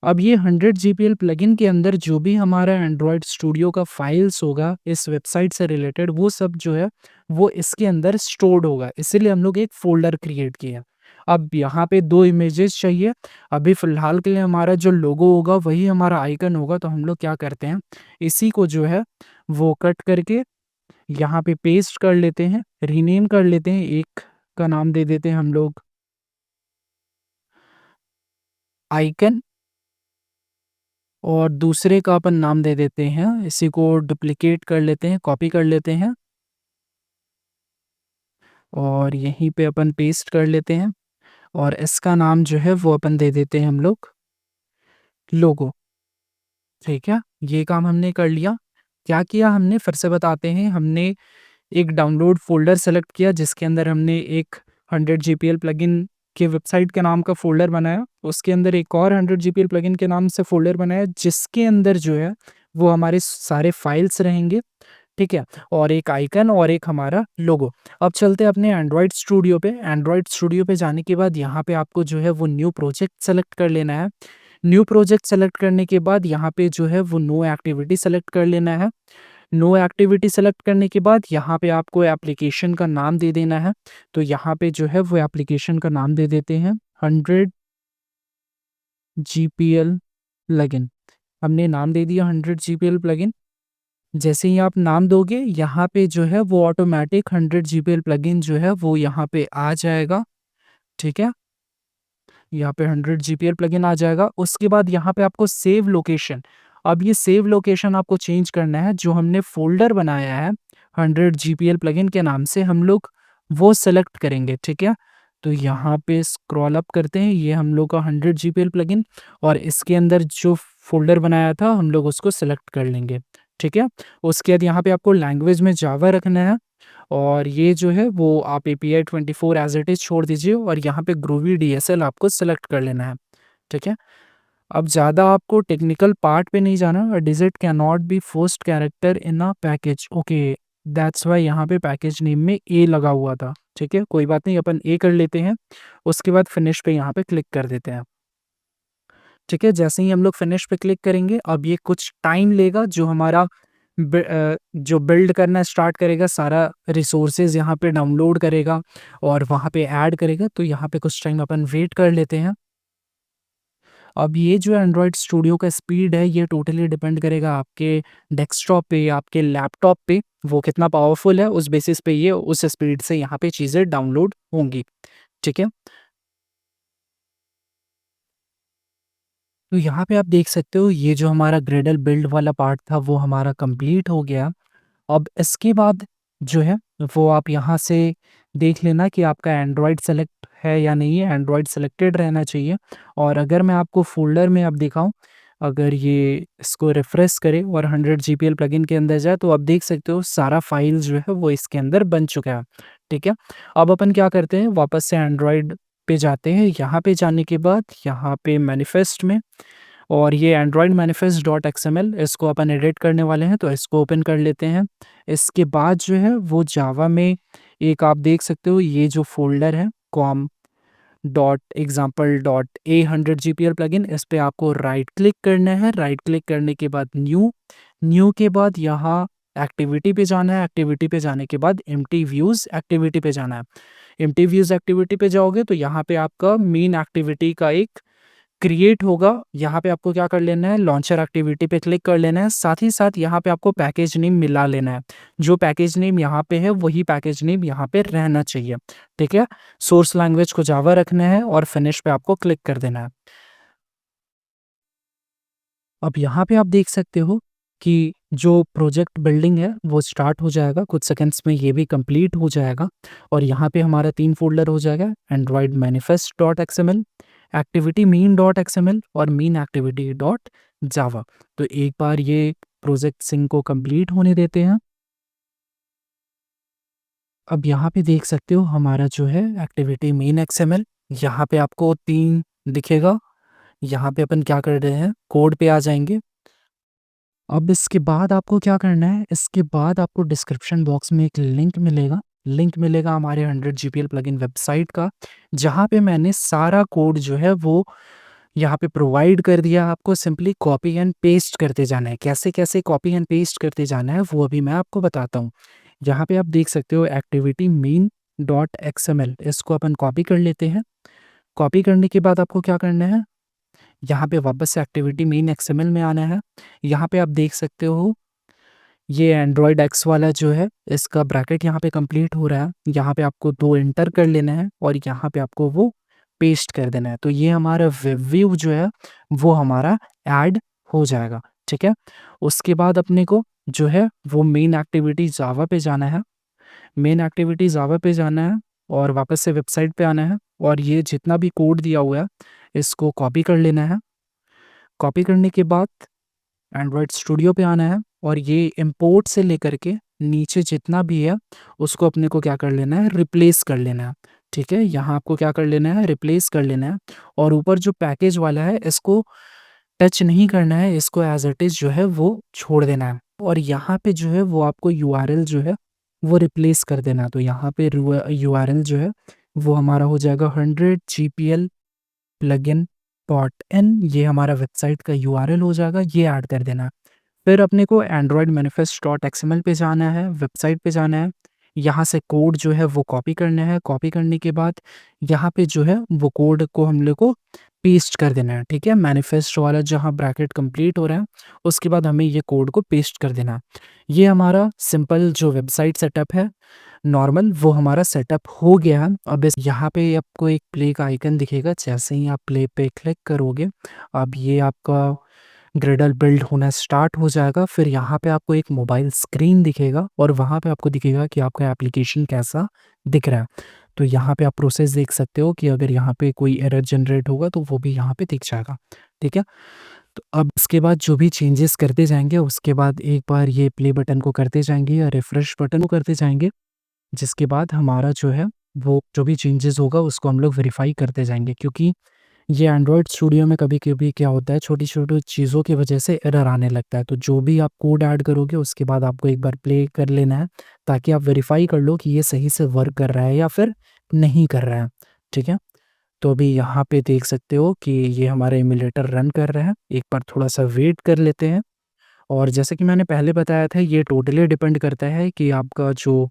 अब ये 100 जीपीएल प्लगइन के अंदर जो भी हमारा एंड्रॉयड स्टूडियो का फाइल्स होगा इस वेबसाइट से रिलेटेड, वो सब जो है वो इसके अंदर स्टोर्ड होगा। इसीलिए हम लोग एक फ़ोल्डर क्रिएट किया। अब यहाँ पे 2 इमेजेस चाहिए। अभी फ़िलहाल के लिए हमारा जो लोगो होगा वही हमारा आइकन होगा। तो हम लोग क्या करते हैं, इसी को जो है वो कट करके यहाँ पे पेस्ट कर लेते हैं, रीनेम कर लेते हैं। एक का नाम दे देते हैं हम लोग आइकन और दूसरे का अपन नाम दे देते हैं, इसी को डुप्लिकेट कर लेते हैं, कॉपी कर लेते हैं और यहीं पे अपन पेस्ट कर लेते हैं और इसका नाम जो है वो अपन दे देते हैं हम लोग लोगो, ठीक है? ये काम हमने कर लिया। क्या किया हमने फिर से बताते हैं, हमने एक डाउनलोड फ़ोल्डर सेलेक्ट किया जिसके अंदर हमने एक 100 जीपीएल प्लगइन के वेबसाइट के नाम का फ़ोल्डर बनाया। उसके अंदर एक और 100 जीपीएल प्लगइन के नाम से फ़ोल्डर बनाया जिसके अंदर जो है वो हमारे सारे फाइल्स रहेंगे, ठीक है? और एक आइकन और एक हमारा लोगो। अब चलते हैं अपने एंड्रॉयड स्टूडियो पे। एंड्रॉयड स्टूडियो पे जाने के बाद यहाँ पे आपको जो है वो न्यू प्रोजेक्ट सेलेक्ट कर लेना है। न्यू प्रोजेक्ट सेलेक्ट करने के बाद यहाँ पे जो है वो नो एक्टिविटी सेलेक्ट कर लेना है। नो एक्टिविटी सेलेक्ट करने के बाद यहाँ पे आपको एप्लीकेशन का नाम दे देना है। तो यहाँ पे जो है वो एप्लीकेशन का नाम दे देते हैं 100 जीपीएल प्लगइन। हमने नाम दे दिया 100 जीपीएल प्लगइन। जैसे ही आप नाम दोगे यहाँ पे जो है वो ऑटोमेटिक 100 जीपीएल प्लगइन जो है वो यहाँ पे आ जाएगा, ठीक है? यहाँ पे 100 जीपीएल प्लगइन आ जाएगा। उसके बाद यहाँ पे आपको सेव लोकेशन, अब ये सेव लोकेशन आपको चेंज करना है। जो हमने फ़ोल्डर बनाया है 100 जीपीएल प्लगइन के नाम से, हम लोग वो सेलेक्ट करेंगे, ठीक है? तो यहाँ पे स्क्रॉल अप करते हैं, ये हम लोग का 100 जीपीएल प्लगइन और इसके अंदर जो फ़ोल्डर बनाया था हम लोग उसको सेलेक्ट कर लेंगे, ठीक है? उसके बाद यहाँ पे आपको लैंग्वेज में जावा रखना है और ये जो है वो आप एपीआई 24 एज़ इट इज़ छोड़ दीजिए और यहाँ पे ग्रूवी डीएसएल आपको सेलेक्ट कर लेना है, ठीक है? अब ज़्यादा आपको टेक्निकल पार्ट पे नहीं जाना। A digit can not be first character in a package, okay, that's why यहाँ पे पैकेज नेम में ए लगा हुआ था, ठीक है? कोई बात नहीं, अपन ए कर लेते हैं। उसके बाद फिनिश पे यहाँ पे क्लिक कर देते हैं, ठीक है? जैसे ही हम लोग फिनिश पे क्लिक करेंगे, अब ये कुछ टाइम लेगा जो हमारा जो बिल्ड करना स्टार्ट करेगा, सारा रिसोर्सेज़ यहाँ पे डाउनलोड करेगा और वहाँ पे ऐड करेगा। तो यहाँ पे कुछ टाइम अपन वेट कर लेते हैं। अब ये जो एंड्रॉयड स्टूडियो का स्पीड है, ये टोटली डिपेंड करेगा आपके डेस्कटॉप पे, आपके लैपटॉप पे, वो कितना पावरफुल है, उस बेसिस पे ये उस स्पीड से यहाँ पे चीज़ें डाउनलोड होंगी, ठीक है? तो यहाँ पे आप देख सकते हो ये जो हमारा ग्रेडल बिल्ड वाला पार्ट था वो हमारा कंप्लीट हो गया। अब इसके बाद जो है वो आप यहाँ से देख लेना कि आपका एंड्रॉयड सेलेक्ट है या नहीं है, एंड्रॉयड सेलेक्टेड रहना चाहिए। और अगर मैं आपको फ़ोल्डर में अब दिखाऊँ, अगर ये इसको रिफ्रेश करें और 100 जीपीएल प्लगइन के अंदर जाए तो आप देख सकते हो सारा फ़ाइल जो है वो इसके अंदर बन चुका है, ठीक है। अब अपन क्या करते हैं, वापस से एंड्रॉयड पे जाते हैं। यहाँ पे जाने के बाद यहाँ पे मैनिफेस्ट में, और ये एंड्रॉयड मैनिफेस्ट डॉट एक्सएमएल इसको अपन एडिट करने वाले हैं, तो इसको ओपन कर लेते हैं। इसके बाद जो है वो जावा में एक आप देख सकते हो ये जो फ़ोल्डर है com dot example dot A 100 GPL plugin, इस पे आपको राइट क्लिक करना है। राइट क्लिक करने के बाद न्यू के बाद यहाँ एक्टिविटी पे जाना है। एक्टिविटी पे जाने के बाद एम्प्टी व्यूज़ एक्टिविटी पे जाना है। एम्प्टी व्यूज़ एक्टिविटी पे जाओगे तो यहाँ पे आपका मेन एक्टिविटी का एक क्रिएट होगा। यहाँ पे आपको क्या कर लेना है, लॉन्चर एक्टिविटी पे क्लिक कर लेना है। साथ ही साथ यहाँ पे आपको पैकेज नेम मिला लेना है। जो पैकेज नेम यहाँ पे है वही पैकेज नेम यहाँ पे रहना चाहिए, ठीक है। सोर्स लैंग्वेज को जावा रखना है और फिनिश पे आपको क्लिक कर देना है। अब यहाँ पे आप देख सकते हो कि जो प्रोजेक्ट बिल्डिंग है वो स्टार्ट हो जाएगा, कुछ सेकंड्स में ये भी कंप्लीट हो जाएगा। और यहाँ पे हमारा 3 फ़ोल्डर हो जाएगा, Android manifest dot XML, activity mean dot XML और मीन एक्टिविटी डॉट जावा। तो एक बार ये प्रोजेक्ट सिंक को कंप्लीट होने देते हैं। अब यहाँ पे देख सकते हो हमारा जो है एक्टिविटी मेन एक्सएमएल, यहाँ पे आपको 3 दिखेगा। यहाँ पे अपन क्या कर रहे हैं, कोड पे आ जाएँगे। अब इसके बाद आपको क्या करना है, इसके बाद आपको डिस्क्रिप्शन बॉक्स में एक लिंक मिलेगा हमारे 100 जीपीएल प्लगइन वेबसाइट का, जहाँ पे मैंने सारा कोड जो है वो यहाँ पे प्रोवाइड कर दिया। आपको सिंपली कॉपी एंड पेस्ट करते जाना है। कैसे-कैसे कॉपी एंड पेस्ट करते जाना है वो अभी मैं आपको बताता हूँ। यहाँ पे आप देख सकते हो एक्टिविटी मेन डॉट एक्सएमएल, इसको अपन कॉपी कर लेते हैं। कॉपी करने के बाद आपको क्या करना है, यहाँ पे वापस से एक्टिविटी मेन एक्सएमएल में आना है। यहाँ पे आप देख सकते हो ये एंड्रॉयड एक्स वाला जो है इसका ब्रैकेट यहाँ पे कंप्लीट हो रहा है। यहाँ पे आपको 2 एंटर कर लेना है और यहाँ पे आपको वो पेस्ट कर देना है। तो ये हमारा वेब व्यू जो है वो हमारा ऐड हो जाएगा, ठीक है। उसके बाद अपने को जो है वो मेन एक्टिविटी जावा पे जाना है। मेन एक्टिविटी जावा पे जाना है और वापस से वेबसाइट पे आना है और ये जितना भी कोड दिया हुआ है इसको कॉपी कर लेना है। कॉपी करने के बाद एंड्रॉयड स्टूडियो पे आना है और ये इंपोर्ट से लेकर के नीचे जितना भी है उसको अपने को क्या कर लेना है, रिप्लेस कर लेना है, ठीक है। यहाँ आपको क्या कर लेना है, रिप्लेस कर लेना है। और ऊपर जो पैकेज वाला है इसको टच नहीं करना है, इसको एज इट इज़ जो है वो छोड़ देना है। और यहाँ पे जो है वो आपको यूआरएल जो है वो रिप्लेस कर देना है। तो यहाँ पे यूआरएल जो है वो हमारा हो जाएगा 100 जीपीएल प्लगइन डॉट इन, ये हमारा वेबसाइट का यूआरएल हो जाएगा, ये ऐड कर देना है। फिर अपने को एंड्रॉयड मैनिफेस्ट डॉट एक्सएमएल पे जाना है, वेबसाइट पे जाना है। यहाँ से कोड जो है वो कॉपी करना है। कॉपी करने के बाद यहाँ पे जो है वो कोड को हम लोग को पेस्ट कर देना है, ठीक है। मैनिफेस्ट वाला जहाँ ब्रैकेट कंप्लीट हो रहा है उसके बाद हमें ये कोड को पेस्ट कर देना है। ये हमारा सिंपल जो वेबसाइट सेटअप है नॉर्मल वो हमारा सेटअप हो गया है। अब इस यहाँ पे आपको एक प्ले का आइकन दिखेगा, जैसे ही आप प्ले पे क्लिक करोगे अब ये आपका ग्रेडल बिल्ड होना स्टार्ट हो जाएगा। फिर यहाँ पे आपको एक मोबाइल स्क्रीन दिखेगा और वहाँ पे आपको दिखेगा कि आपका एप्लीकेशन कैसा दिख रहा है। तो यहाँ पे आप प्रोसेस देख सकते हो कि अगर यहाँ पे कोई एरर जनरेट होगा तो वो भी यहाँ पे दिख जाएगा, ठीक है। तो अब इसके बाद जो भी चेंजेस करते जाएंगे उसके बाद एक बार ये प्ले बटन को करते जाएंगे या रिफ्रेश बटन को करते जाएंगे, जिसके बाद हमारा जो है वो जो भी चेंजेस होगा उसको हम लोग वेरीफाई करते जाएंगे। क्योंकि ये एंड्रॉयड स्टूडियो में कभी-कभी क्या होता है, छोटी-छोटी चीज़ों की वजह से एरर आने लगता है। तो जो भी आप कोड ऐड करोगे उसके बाद आपको एक बार प्ले कर लेना है, ताकि आप वेरीफ़ाई कर लो कि ये सही से वर्क कर रहा है या फिर नहीं कर रहा है, ठीक है। तो अभी यहाँ पे देख सकते हो कि ये हमारा एमुलेटर रन कर रहा है। एक बार थोड़ा-सा वेट कर लेते हैं। और जैसे कि मैंने पहले बताया था ये टोटली डिपेंड करता है कि आपका जो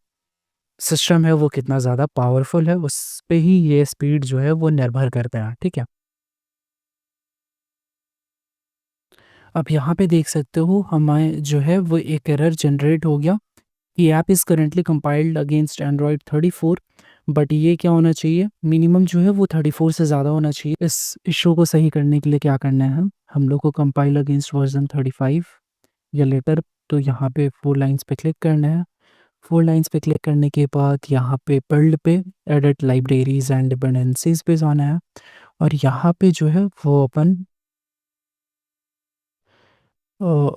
सिस्टम है वो कितना ज़्यादा पावरफुल है, उस पे ही ये स्पीड जो है वो निर्भर करता है, ठीक है। अब यहाँ पे देख सकते हो हमें जो है वो एक एरर जनरेट हो गया कि app is currently compiled against Android 34 but ये क्या होना चाहिए, मिनिमम जो है वो 34 से ज़्यादा होना चाहिए। इस इश्यू को सही करने के लिए क्या करना है, हम लोग को कंपाइल अगेंस्ट वर्जन 35 या लेटर, तो यहाँ पे 4 लाइन्स पे क्लिक करना है। 4 लाइन्स पे क्लिक करने के बाद यहाँ पे बिल्ड पे एडिट लाइब्रेरीज एंड डिपेंडेंसीज पे जाना है, और यहाँ पे जो है वो अपन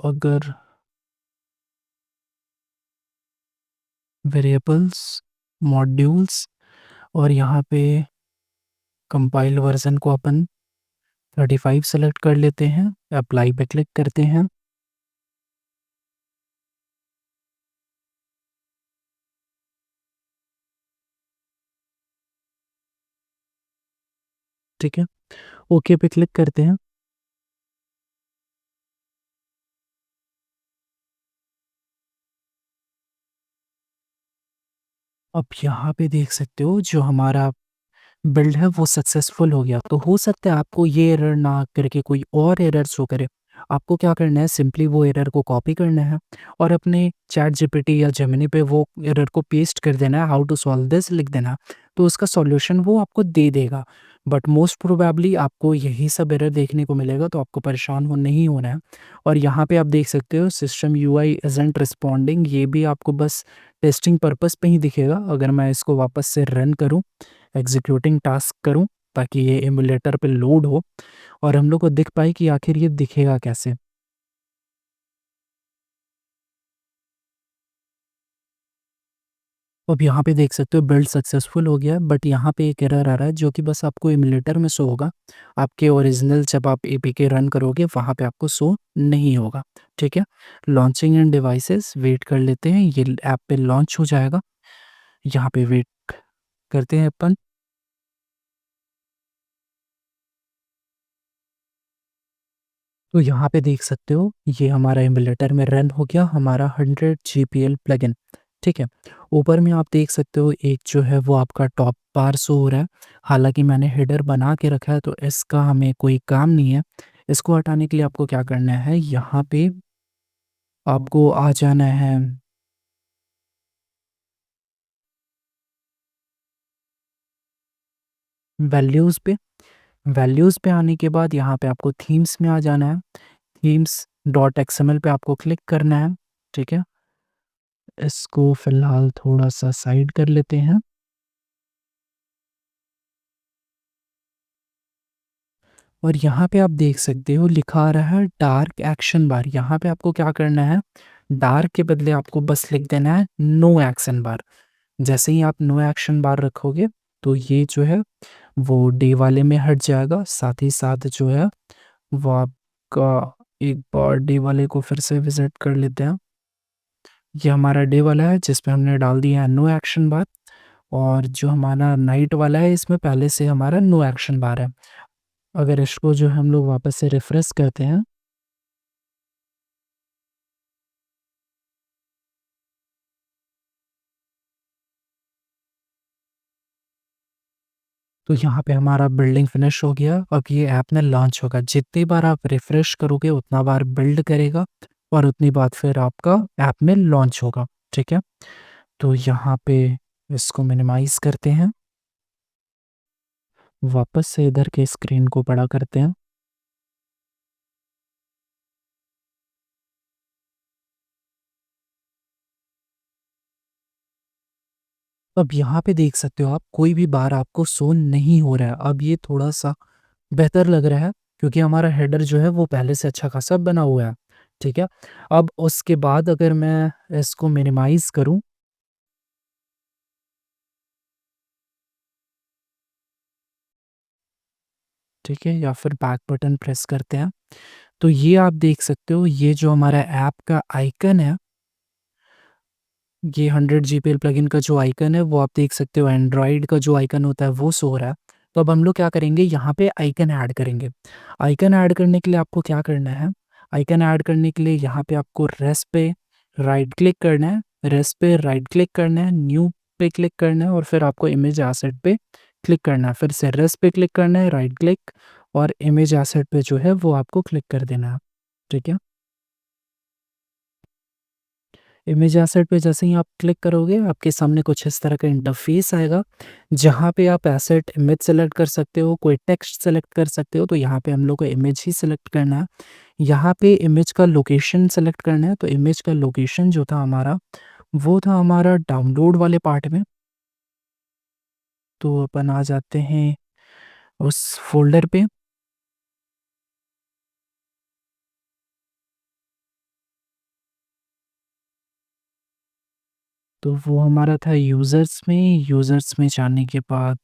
अगर वेरिएबल्स, मॉड्यूल्स, और यहाँ पे कंपाइल वर्जन को अपन 35 सेलेक्ट कर लेते हैं, अप्लाई पे क्लिक करते हैं। ठीक है, ओके पे क्लिक करते हैं। अब यहाँ पे देख सकते हो जो हमारा बिल्ड है वो सक्सेसफुल हो गया। तो हो सकता है आपको ये एरर ना करके कोई और एरर शो करे। आपको क्या करना है, सिंपली वो एरर को कॉपी करना है और अपने चैट जीपीटी या जेमिनी पे वो एरर को पेस्ट कर देना है, हाउ टू सॉल्व दिस लिख देना, तो उसका सॉल्यूशन वो आपको दे देगा। बट मोस्ट प्रोबेबली आपको यही सब एरर देखने को मिलेगा, तो आपको परेशान हो नहीं होना है। और यहाँ पे आप देख सकते हो सिस्टम यूआई इजंट रिस्पॉन्डिंग, ये भी आपको बस टेस्टिंग पर्पस पे ही दिखेगा। अगर मैं इसको वापस से रन करूँ, एग्जीक्यूटिंग टास्क करूं, ताकि ये एमुलेटर पे लोड हो और हम लोग को दिख पाए कि आखिर ये दिखेगा कैसे। अब यहाँ पे देख सकते हो बिल्ड सक्सेसफुल हो गया, बट यहाँ पे एक एरर आ रहा है जो कि बस आपको एमुलेटर में शो होगा। आपके ओरिजिनल जब आप एपीके रन करोगे वहाँ पे आपको शो नहीं होगा। ठीक है, लॉन्चिंग इन डिवाइसेस, वेट कर लेते हैं, ये ऐप पे लॉन्च हो जाएगा। यहाँ पे वेट करते हैं अपन। तो यहाँ पे देख सकते हो ये हमारा एमुलेटर में रन हो गया, हमारा 100 जीपीएल प्लगइन। ठीक है, ऊपर में आप देख सकते हो एक जो है वो आपका टॉप बार शो हो रहा है। हालांकि मैंने हेडर बना के रखा है तो इसका हमें कोई काम नहीं है। इसको हटाने के लिए आपको क्या करना है, यहाँ पे आपको आ जाना है वैल्यूज़ पे। वैल्यूज़ पे आने के बाद यहाँ पे आपको थीम्स में आ जाना है। थीम्स डॉट एक्सएमएल पे आपको क्लिक करना है। ठीक है, इसको फिलहाल थोड़ा सा साइड कर लेते हैं। और यहाँ पे आप देख सकते हो लिखा आ रहा है डार्क एक्शन बार। यहाँ पे आपको क्या करना है, डार्क के बदले आपको बस लिख देना है नो एक्शन बार। जैसे ही आप नो एक्शन बार रखोगे तो ये जो है वो डे वाले में हट जाएगा। साथ ही साथ जो है वो आपका, एक बार डे वाले को फिर से विजिट कर लेते हैं। ये हमारा डे वाला है जिसपे हमने डाल दिया है नो एक्शन बार, और जो हमारा नाइट वाला है इसमें पहले से हमारा नो एक्शन बार है। अगर इसको जो हम लोग वापस से रिफ्रेश करते हैं, तो यहाँ पे हमारा बिल्डिंग फिनिश हो गया। अब ये ऐप में लॉन्च होगा। जितनी बार आप रिफ्रेश करोगे उतना बार बिल्ड करेगा और उतनी बार फिर आपका ऐप में लॉन्च होगा। ठीक है, तो यहाँ पे इसको मिनिमाइज करते हैं, वापस से इधर के स्क्रीन को बड़ा करते हैं। अब यहाँ पे देख सकते हो आप कोई भी बार आपको शो नहीं हो रहा है। अब ये थोड़ा सा बेहतर लग रहा है क्योंकि हमारा हेडर जो है वो पहले से अच्छा खासा बना हुआ है। ठीक है, अब उसके बाद अगर मैं इसको मिनिमाइज करूँ, ठीक है, या फिर बैक बटन प्रेस करते हैं, तो ये आप देख सकते हो ये जो हमारा ऐप का आइकन है, ये 100 जीपीएल प्लगइन का जो आइकन है वो आप देख सकते हो एंड्रॉइड का जो आइकन होता है वो शो हो रहा है। तो अब हम लोग क्या करेंगे, यहाँ पे आइकन ऐड करेंगे। आइकन ऐड करने के लिए आपको क्या करना है, आइकन ऐड करने के लिए यहाँ पे आपको रेस पे राइट क्लिक करना है, रेस पे राइट क्लिक करना है, न्यू पे क्लिक करना है और फिर आपको इमेज एसेट पे क्लिक करना है। फिर से रेस पे क्लिक करना है, राइट क्लिक, और इमेज एसेट पे जो है वो आपको क्लिक कर देना है। ठीक है, इमेज एसेट पे जैसे ही आप क्लिक करोगे आपके सामने कुछ इस तरह का इंटरफेस आएगा, जहाँ पे आप एसेट इमेज सेलेक्ट कर सकते हो, कोई टेक्स्ट सेलेक्ट कर सकते हो। तो यहाँ पे हम लोग को इमेज ही सेलेक्ट करना है। यहाँ पे इमेज का लोकेशन सेलेक्ट करना है। तो इमेज का लोकेशन जो था हमारा, वो था हमारा डाउनलोड वाले पार्ट में। तो अपन आ जाते हैं उस फ़ोल्डर पे। तो वो हमारा था यूज़र्स में। यूज़र्स में जाने के बाद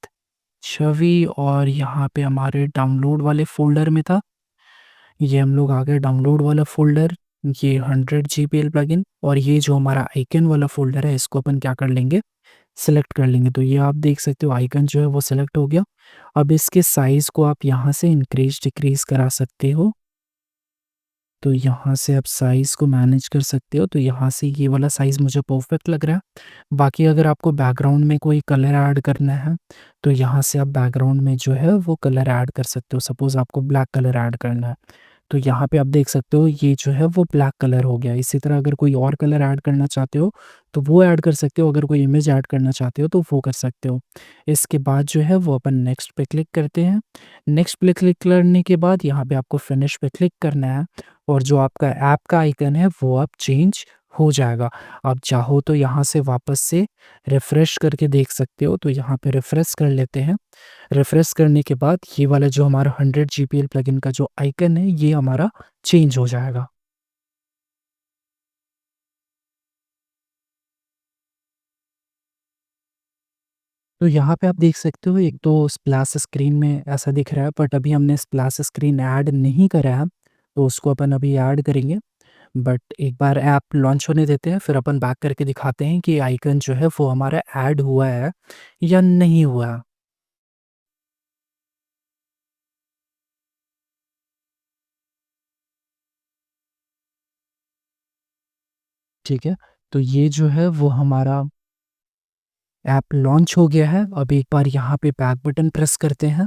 छवि, और यहाँ पे हमारे डाउनलोड वाले फ़ोल्डर में था। ये हम लोग आ गए डाउनलोड वाला फ़ोल्डर, ये 100 जीपीएल प्लगइन, और ये जो हमारा आइकन वाला फ़ोल्डर है इसको अपन क्या कर लेंगे, सेलेक्ट कर लेंगे। तो ये आप देख सकते हो आइकन जो है वो सेलेक्ट हो गया। अब इसके साइज़ को आप यहाँ से इंक्रीज़ डिक्रीज़ करा सकते हो। तो यहाँ से आप साइज़ को मैनेज कर सकते हो। तो यहाँ से ये वाला साइज़ मुझे परफेक्ट लग रहा है। बाकी अगर आपको बैकग्राउंड में कोई कलर ऐड करना है, तो यहाँ से आप बैकग्राउंड में जो है वो कलर ऐड कर सकते हो। सपोज़ आपको ब्लैक कलर ऐड करना है, तो यहाँ पे आप देख सकते हो ये जो है वो ब्लैक कलर हो गया। इसी तरह अगर कोई और कलर ऐड करना चाहते हो, तो वो ऐड कर सकते हो। अगर कोई इमेज ऐड करना चाहते हो, तो वो कर सकते हो। इसके बाद जो है वो अपन नेक्स्ट पे क्लिक करते हैं। नेक्स्ट पे क्लिक करने के बाद यहाँ पे आपको फिनिश पे क्लिक करना है, और जो आपका ऐप का आइकन है वो अब चेंज हो जाएगा। आप चाहो तो यहाँ से वापस से रिफ्रेश करके देख सकते हो। तो यहाँ पे रिफ्रेश कर लेते हैं। रिफ्रेश करने के बाद ये वाला जो हमारा 100 जीपीएल प्लगइन का जो आइकन है ये हमारा चेंज हो जाएगा। तो यहाँ पे आप देख सकते हो एक तो स्प्लैश स्क्रीन में ऐसा दिख रहा है, बट अभी हमने स्प्लैश स्क्रीन ऐड नहीं करा है, तो उसको अपन अभी ऐड करेंगे। बट एक बार ऐप लॉन्च होने देते हैं, फिर अपन बैक करके दिखाते हैं कि आइकन जो है वो हमारा ऐड हुआ है या नहीं हुआ है। ठीक है? तो ये जो है वो हमारा ऐप लॉन्च हो गया है। अब एक बार यहाँ पे बैक बटन प्रेस करते हैं।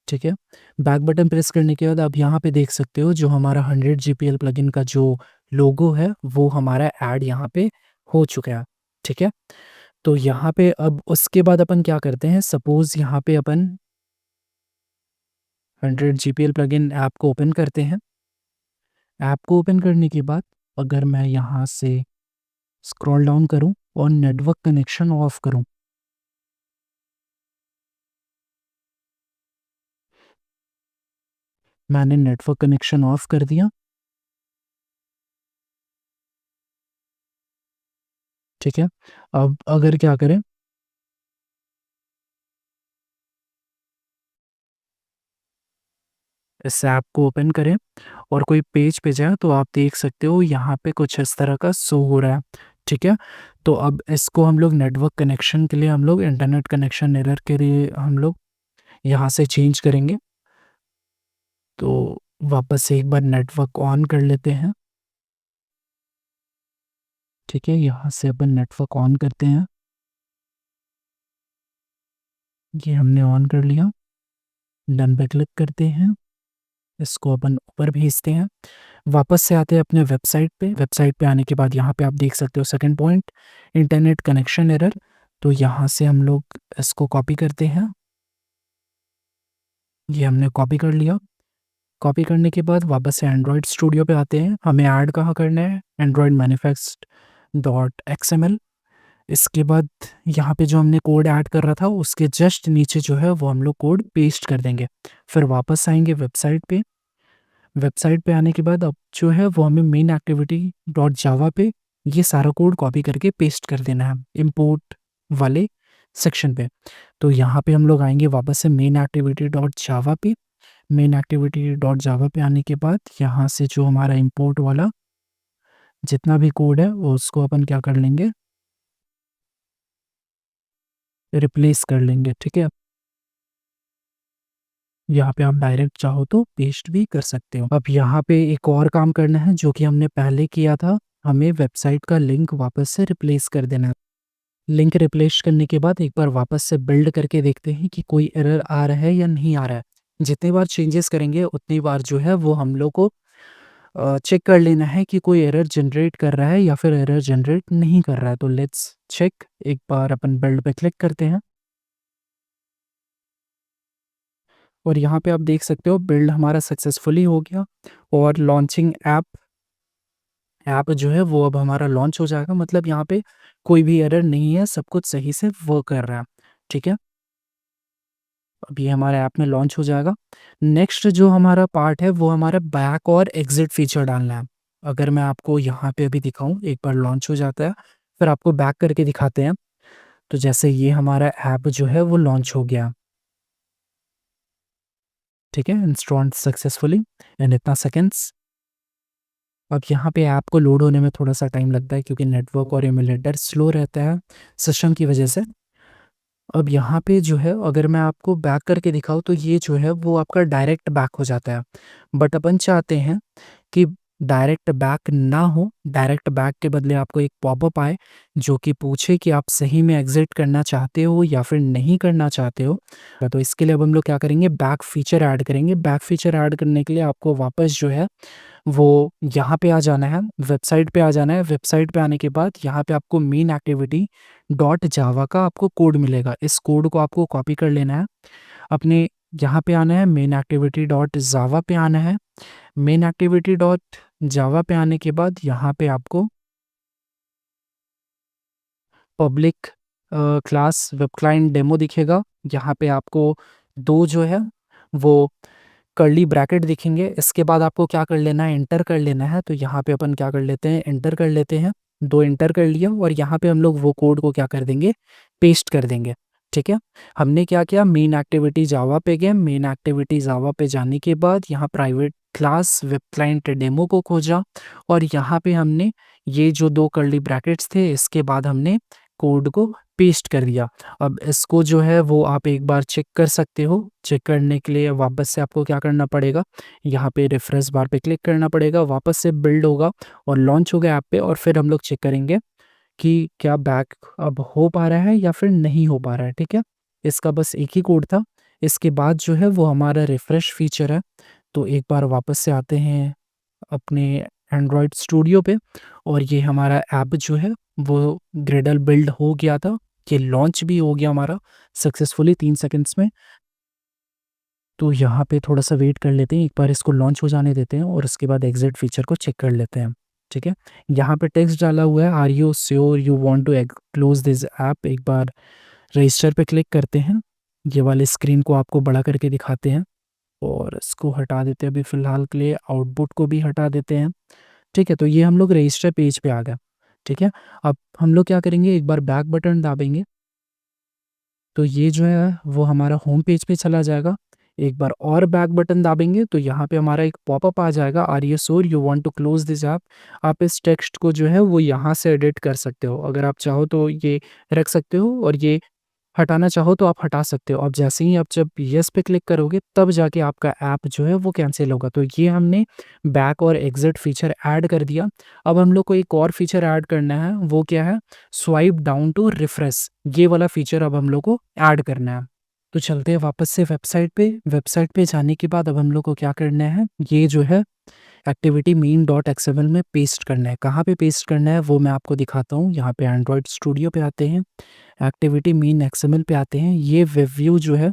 ठीक है? बैक बटन प्रेस करने के बाद आप यहाँ पे देख सकते हो जो हमारा 100 जीपीएल प्लगइन का जो लोगो है वो हमारा ऐड यहाँ पे हो चुका है। ठीक है? तो यहाँ पे अब उसके बाद अपन क्या करते हैं, सपोज़ यहाँ पे अपन 100 जीपीएल प्लगइन ऐप को ओपन करते हैं। ऐप को ओपन करने के बाद अगर मैं यहाँ से स्क्रॉल डाउन करूँ और नेटवर्क कनेक्शन ऑफ करूँ, मैंने नेटवर्क कनेक्शन ऑफ कर दिया। ठीक है? अब अगर क्या करें, इस ऐप को ओपन करें और कोई पेज पे जाएँ, तो आप देख सकते हो यहाँ पे कुछ इस तरह का शो हो रहा है। ठीक है? तो अब इसको हम लोग नेटवर्क कनेक्शन के लिए हम लोग इंटरनेट कनेक्शन एरर के लिए हम लोग यहाँ से चेंज करेंगे। तो वापस से एक बार नेटवर्क ऑन कर लेते हैं। ठीक है? यहाँ से अपन नेटवर्क ऑन करते हैं। ये हमने ऑन कर लिया। डन पे क्लिक करते हैं। इसको अपन ऊपर भेजते हैं। वापस से आते हैं अपने वेबसाइट पे। वेबसाइट पे आने के बाद यहाँ पे आप देख सकते हो second point, internet connection error. तो यहाँ से हम लोग इसको कॉपी करते हैं। ये हमने कॉपी कर लिया। कॉपी करने के बाद वापस से एंड्रॉयड स्टूडियो पे आते हैं। हमें ऐड कहाँ करना है, एंड्रॉयड मैनिफेस्ट डॉट एक्सएमएल। इसके बाद यहाँ पे जो हमने कोड ऐड कर रहा था उसके जस्ट नीचे जो है वो हम लोग कोड पेस्ट कर देंगे। फिर वापस आएंगे वेबसाइट पे। वेबसाइट पे आने के बाद अब जो है वो हमें मेन एक्टिविटी डॉट जावा पे ये सारा कोड कॉपी करके पेस्ट कर देना है इंपोर्ट वाले सेक्शन पे। तो यहाँ पे हम लोग आएंगे वापस से मेन एक्टिविटी डॉट जावा पे। मेन एक्टिविटी डॉट जावा पे आने के बाद यहाँ से जो हमारा इंपोर्ट वाला जितना भी कोड है वो उसको अपन क्या कर लेंगे, रिप्लेस कर लेंगे। ठीक है? यहाँ पे आप डायरेक्ट चाहो तो पेस्ट भी कर सकते हो। अब यहाँ पे एक और काम करना है जो कि हमने पहले किया था। हमें वेबसाइट का लिंक वापस से रिप्लेस कर देना है। लिंक रिप्लेस करने के बाद एक बार वापस से बिल्ड करके देखते हैं कि कोई एरर आ रहा है या नहीं आ रहा है। जितनी बार चेंजेस करेंगे उतनी बार जो है वो हम लोग को चेक कर लेना है कि कोई एरर जनरेट कर रहा है या फिर एरर जनरेट नहीं कर रहा है। तो लेट्स चेक, एक बार अपन बिल्ड पे क्लिक करते हैं और यहाँ पे आप देख सकते हो बिल्ड हमारा सक्सेसफुली हो गया और लॉन्चिंग ऐप ऐप जो है वो अब हमारा लॉन्च हो जाएगा। मतलब यहाँ पे कोई भी एरर नहीं है, सब कुछ सही से वर्क कर रहा है। ठीक है, अब ये हमारे ऐप में लॉन्च हो जाएगा। नेक्स्ट जो हमारा पार्ट है वो हमारा बैक और एग्जिट फीचर डालना है। अगर मैं आपको यहाँ पे अभी दिखाऊं, एक बार लॉन्च हो जाता है फिर आपको बैक करके दिखाते हैं। तो जैसे ये हमारा ऐप जो है वो लॉन्च हो गया। ठीक है, इंस्टॉल सक्सेसफुली इन इतना सेकेंड्स। अब यहाँ पे ऐप को लोड होने में थोड़ा सा टाइम लगता है क्योंकि नेटवर्क और एमुलेटर स्लो रहता है सिस्टम की वजह से। अब यहाँ पे जो है अगर मैं आपको बैक करके दिखाऊँ तो ये जो है वो आपका डायरेक्ट बैक हो जाता है। बट अपन चाहते हैं कि डायरेक्ट बैक ना हो, डायरेक्ट बैक के बदले आपको एक पॉपअप आए जो कि पूछे कि आप सही में एग्जिट करना चाहते हो या फिर नहीं करना चाहते हो। तो इसके लिए अब हम लोग क्या करेंगे, बैक फीचर ऐड करेंगे। बैक फीचर ऐड करने के लिए आपको वापस जो है वो यहाँ पे आ जाना है, वेबसाइट पे आ जाना है। वेबसाइट पे आने के बाद यहाँ पे आपको मेन एक्टिविटी डॉट जावा का आपको कोड मिलेगा। इस कोड को आपको कॉपी कर लेना है, अपने यहाँ पे आना है, मेन एक्टिविटी डॉट जावा पे आना है। मेन एक्टिविटी डॉट जावा पे आने के बाद यहाँ पे आपको public class web client demo दिखेगा। यहाँ पे आपको दो जो है वो कर्ली ब्रैकेट दिखेंगे। इसके बाद आपको क्या कर लेना है, एंटर कर लेना है। तो यहाँ पे अपन क्या कर लेते हैं, एंटर कर लेते हैं। दो एंटर कर लिया और यहाँ पे हम लोग वो कोड को क्या कर देंगे, पेस्ट कर देंगे। ठीक है, हमने क्या किया, मेन एक्टिविटी जावा पे गए। मेन एक्टिविटी जावा पे जाने के बाद यहाँ private class web client demo को खोजा और यहाँ पे हमने ये जो दो कर्ली ब्रैकेट्स थे इसके बाद हमने कोड को पेस्ट कर दिया। अब इसको जो है वो आप एक बार चेक कर सकते हो। चेक करने के लिए वापस से आपको क्या करना पड़ेगा, यहाँ पे रिफ्रेश बार पे क्लिक करना पड़ेगा, वापस से बिल्ड होगा और लॉन्च होगा ऐप पे। और फिर हम लोग चेक करेंगे कि क्या बैक अब हो पा रहा है या फिर नहीं हो पा रहा है। ठीक है, इसका बस एक ही कोड था। इसके बाद जो है वो हमारा रिफ्रेश फीचर है। तो एक बार वापस से आते हैं अपने एंड्रॉयड स्टूडियो पे और ये हमारा ऐप जो है वो ग्रेडल बिल्ड हो गया था। ये लॉन्च भी हो गया हमारा सक्सेसफुली 3 सेकंड्स में। तो यहाँ पे थोड़ा सा वेट कर लेते हैं, एक बार इसको लॉन्च हो जाने देते हैं और उसके बाद एग्जिट फीचर को चेक कर लेते हैं। ठीक है, यहाँ पे टेक्स्ट डाला हुआ है, are you sure you want to close this app. एक बार रजिस्टर पे क्लिक करते हैं, ये वाले स्क्रीन को आपको बड़ा करके दिखाते हैं और इसको हटा देते हैं अभी फ़िलहाल के लिए, आउटपुट को भी हटा देते हैं। ठीक है, तो ये हम लोग रजिस्टर पेज पे आ गए। ठीक है, अब हम लोग क्या करेंगे, एक बार बैक बटन दाबेंगे तो ये जो है वो हमारा होम पेज पे चला जाएगा। एक बार और बैक बटन दाबेंगे तो यहाँ पे हमारा एक पॉपअप आ जाएगा, are you sure you want to close this app. आप इस टेक्स्ट को जो है वो यहाँ से एडिट कर सकते हो। अगर आप चाहो तो ये रख सकते हो और ये हटाना चाहो तो आप हटा सकते हो। अब जैसे ही आप जब येस पे क्लिक करोगे तब जाके आपका ऐप जो है वो कैंसिल होगा। तो ये हमने बैक और एग्जिट फीचर ऐड कर दिया। अब हम लोग को एक और फीचर ऐड करना है, वो क्या है, स्वाइप डाउन टू रिफ्रेश। ये वाला फीचर अब हम लोग को ऐड करना है। तो चलते हैं वापस से वेबसाइट पे। वेबसाइट पे जाने के बाद अब हम लोग को क्या करना है, ये जो है एक्टिविटी मेन डॉट एक्सएमएल में पेस्ट करना है। कहाँ पे पेस्ट करना है वो मैं आपको दिखाता हूँ। यहाँ पे एंड्रॉयड स्टूडियो पे आते हैं, एक्टिविटी मेन एक्सएमएल पे आते हैं। ये वेब व्यू जो है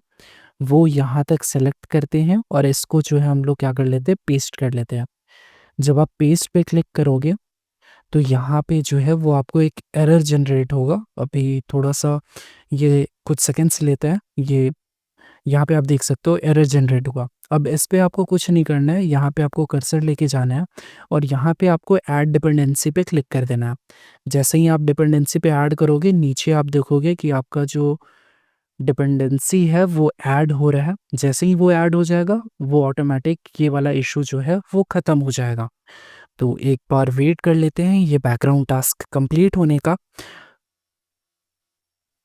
वो यहाँ तक सेलेक्ट करते हैं और इसको जो है हम लोग क्या कर लेते हैं, पेस्ट कर लेते हैं। जब आप पेस्ट पे क्लिक करोगे तो यहाँ पे जो है वो आपको एक एरर जनरेट होगा। अभी थोड़ा सा ये कुछ सेकंड्स लेता है। ये यहाँ पे आप देख सकते हो एरर जनरेट हुआ। अब इस पे आपको कुछ नहीं करना है, यहाँ पे आपको कर्सर लेके जाना है और यहाँ पे आपको ऐड डिपेंडेंसी पे क्लिक कर देना है। जैसे ही आप डिपेंडेंसी पे ऐड करोगे नीचे आप देखोगे कि आपका जो डिपेंडेंसी है वो ऐड हो रहा है। जैसे ही वो ऐड हो जाएगा वो ऑटोमेटिक ये वाला इशू जो है वो ख़त्म हो जाएगा। तो एक बार वेट कर लेते हैं ये बैकग्राउंड टास्क कंप्लीट होने का।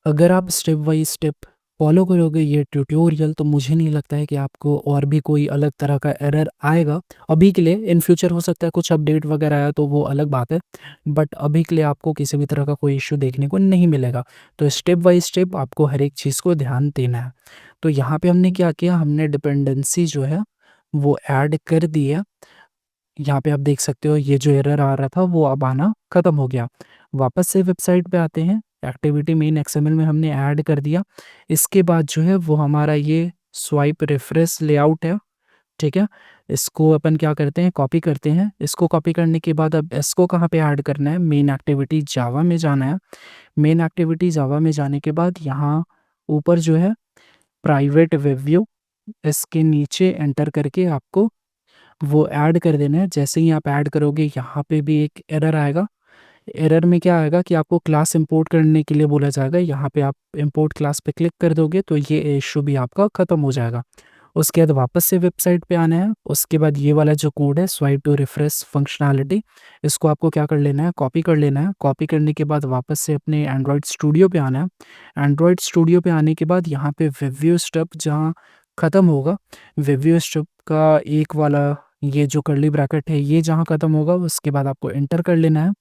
अगर आप स्टेप बाय स्टेप फॉलो करोगे ये ट्यूटोरियल तो मुझे नहीं लगता है कि आपको और भी कोई अलग तरह का एरर आएगा। अभी के लिए, इन फ्यूचर हो सकता है कुछ अपडेट वगैरह आया तो वो अलग बात है, बट अभी के लिए आपको किसी भी तरह का कोई इश्यू देखने को नहीं मिलेगा। तो स्टेप बाय स्टेप आपको हर एक चीज़ को ध्यान देना है। तो यहाँ पे हमने क्या किया, हमने डिपेंडेंसी जो है वो ऐड कर दी है। यहाँ पे आप देख सकते हो ये जो एरर आ रहा था वो अब आना ख़त्म हो गया। वापस से वेबसाइट पे आते हैं, एक्टिविटी मेन एक्सएमएल में हमने ऐड कर दिया। इसके बाद जो है वो हमारा ये स्वाइप रिफ्रेश लेआउट है, ठीक है? इसको अपन क्या करते हैं, कॉपी करते हैं। इसको कॉपी करने के बाद अब इसको कहाँ पे ऐड करना है, मेन एक्टिविटी जावा में जाना है। मेन एक्टिविटी जावा में जाने के बाद यहाँ ऊपर जो है प्राइवेट वेब व्यू, इसके नीचे एंटर करके आपको वो ऐड कर देना है। जैसे ही आप ऐड करोगे यहाँ पे भी एक एरर आएगा। एरर में क्या आएगा कि आपको क्लास इंपोर्ट करने के लिए बोला जाएगा। यहाँ पे आप इंपोर्ट क्लास पे क्लिक कर दोगे तो ये इशू भी आपका ख़त्म हो जाएगा। उसके बाद वापस से वेबसाइट पे आना है। उसके बाद ये वाला जो कोड है स्वाइप टू रिफ्रेश फंक्शनैलिटी, इसको आपको क्या कर लेना है, कॉपी कर लेना है। कॉपी करने के बाद वापस से अपने एंड्रॉयड स्टूडियो पे आना है। एंड्रॉयड स्टूडियो पे आने के बाद यहाँ पे वेबव्यू स्टब जहाँ ख़त्म होगा, वेबव्यू स्टब का एक वाला ये जो कर्ली ब्रैकेट है ये जहाँ ख़त्म होगा उसके बाद आपको एंटर कर लेना है।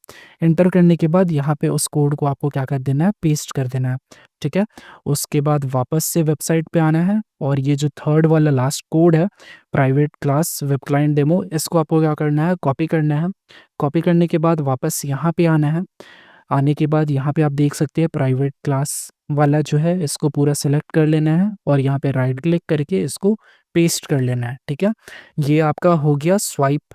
एंटर करने के बाद यहाँ पे उस कोड को आपको क्या कर देना है, पेस्ट कर देना है, ठीक है? उसके बाद वापस से वेबसाइट पे आना है और ये जो थर्ड वाला लास्ट कोड है private class web client demo, इसको आपको क्या करना है, कॉपी करना है। कॉपी करने के बाद वापस यहाँ पे आना है। आने के बाद यहाँ पे आप देख सकते हैं प्राइवेट क्लास वाला जो है इसको पूरा सेलेक्ट कर लेना है और यहाँ पे राइट क्लिक करके इसको पेस्ट कर लेना है, ठीक है? ये आपका हो गया, स्वाइप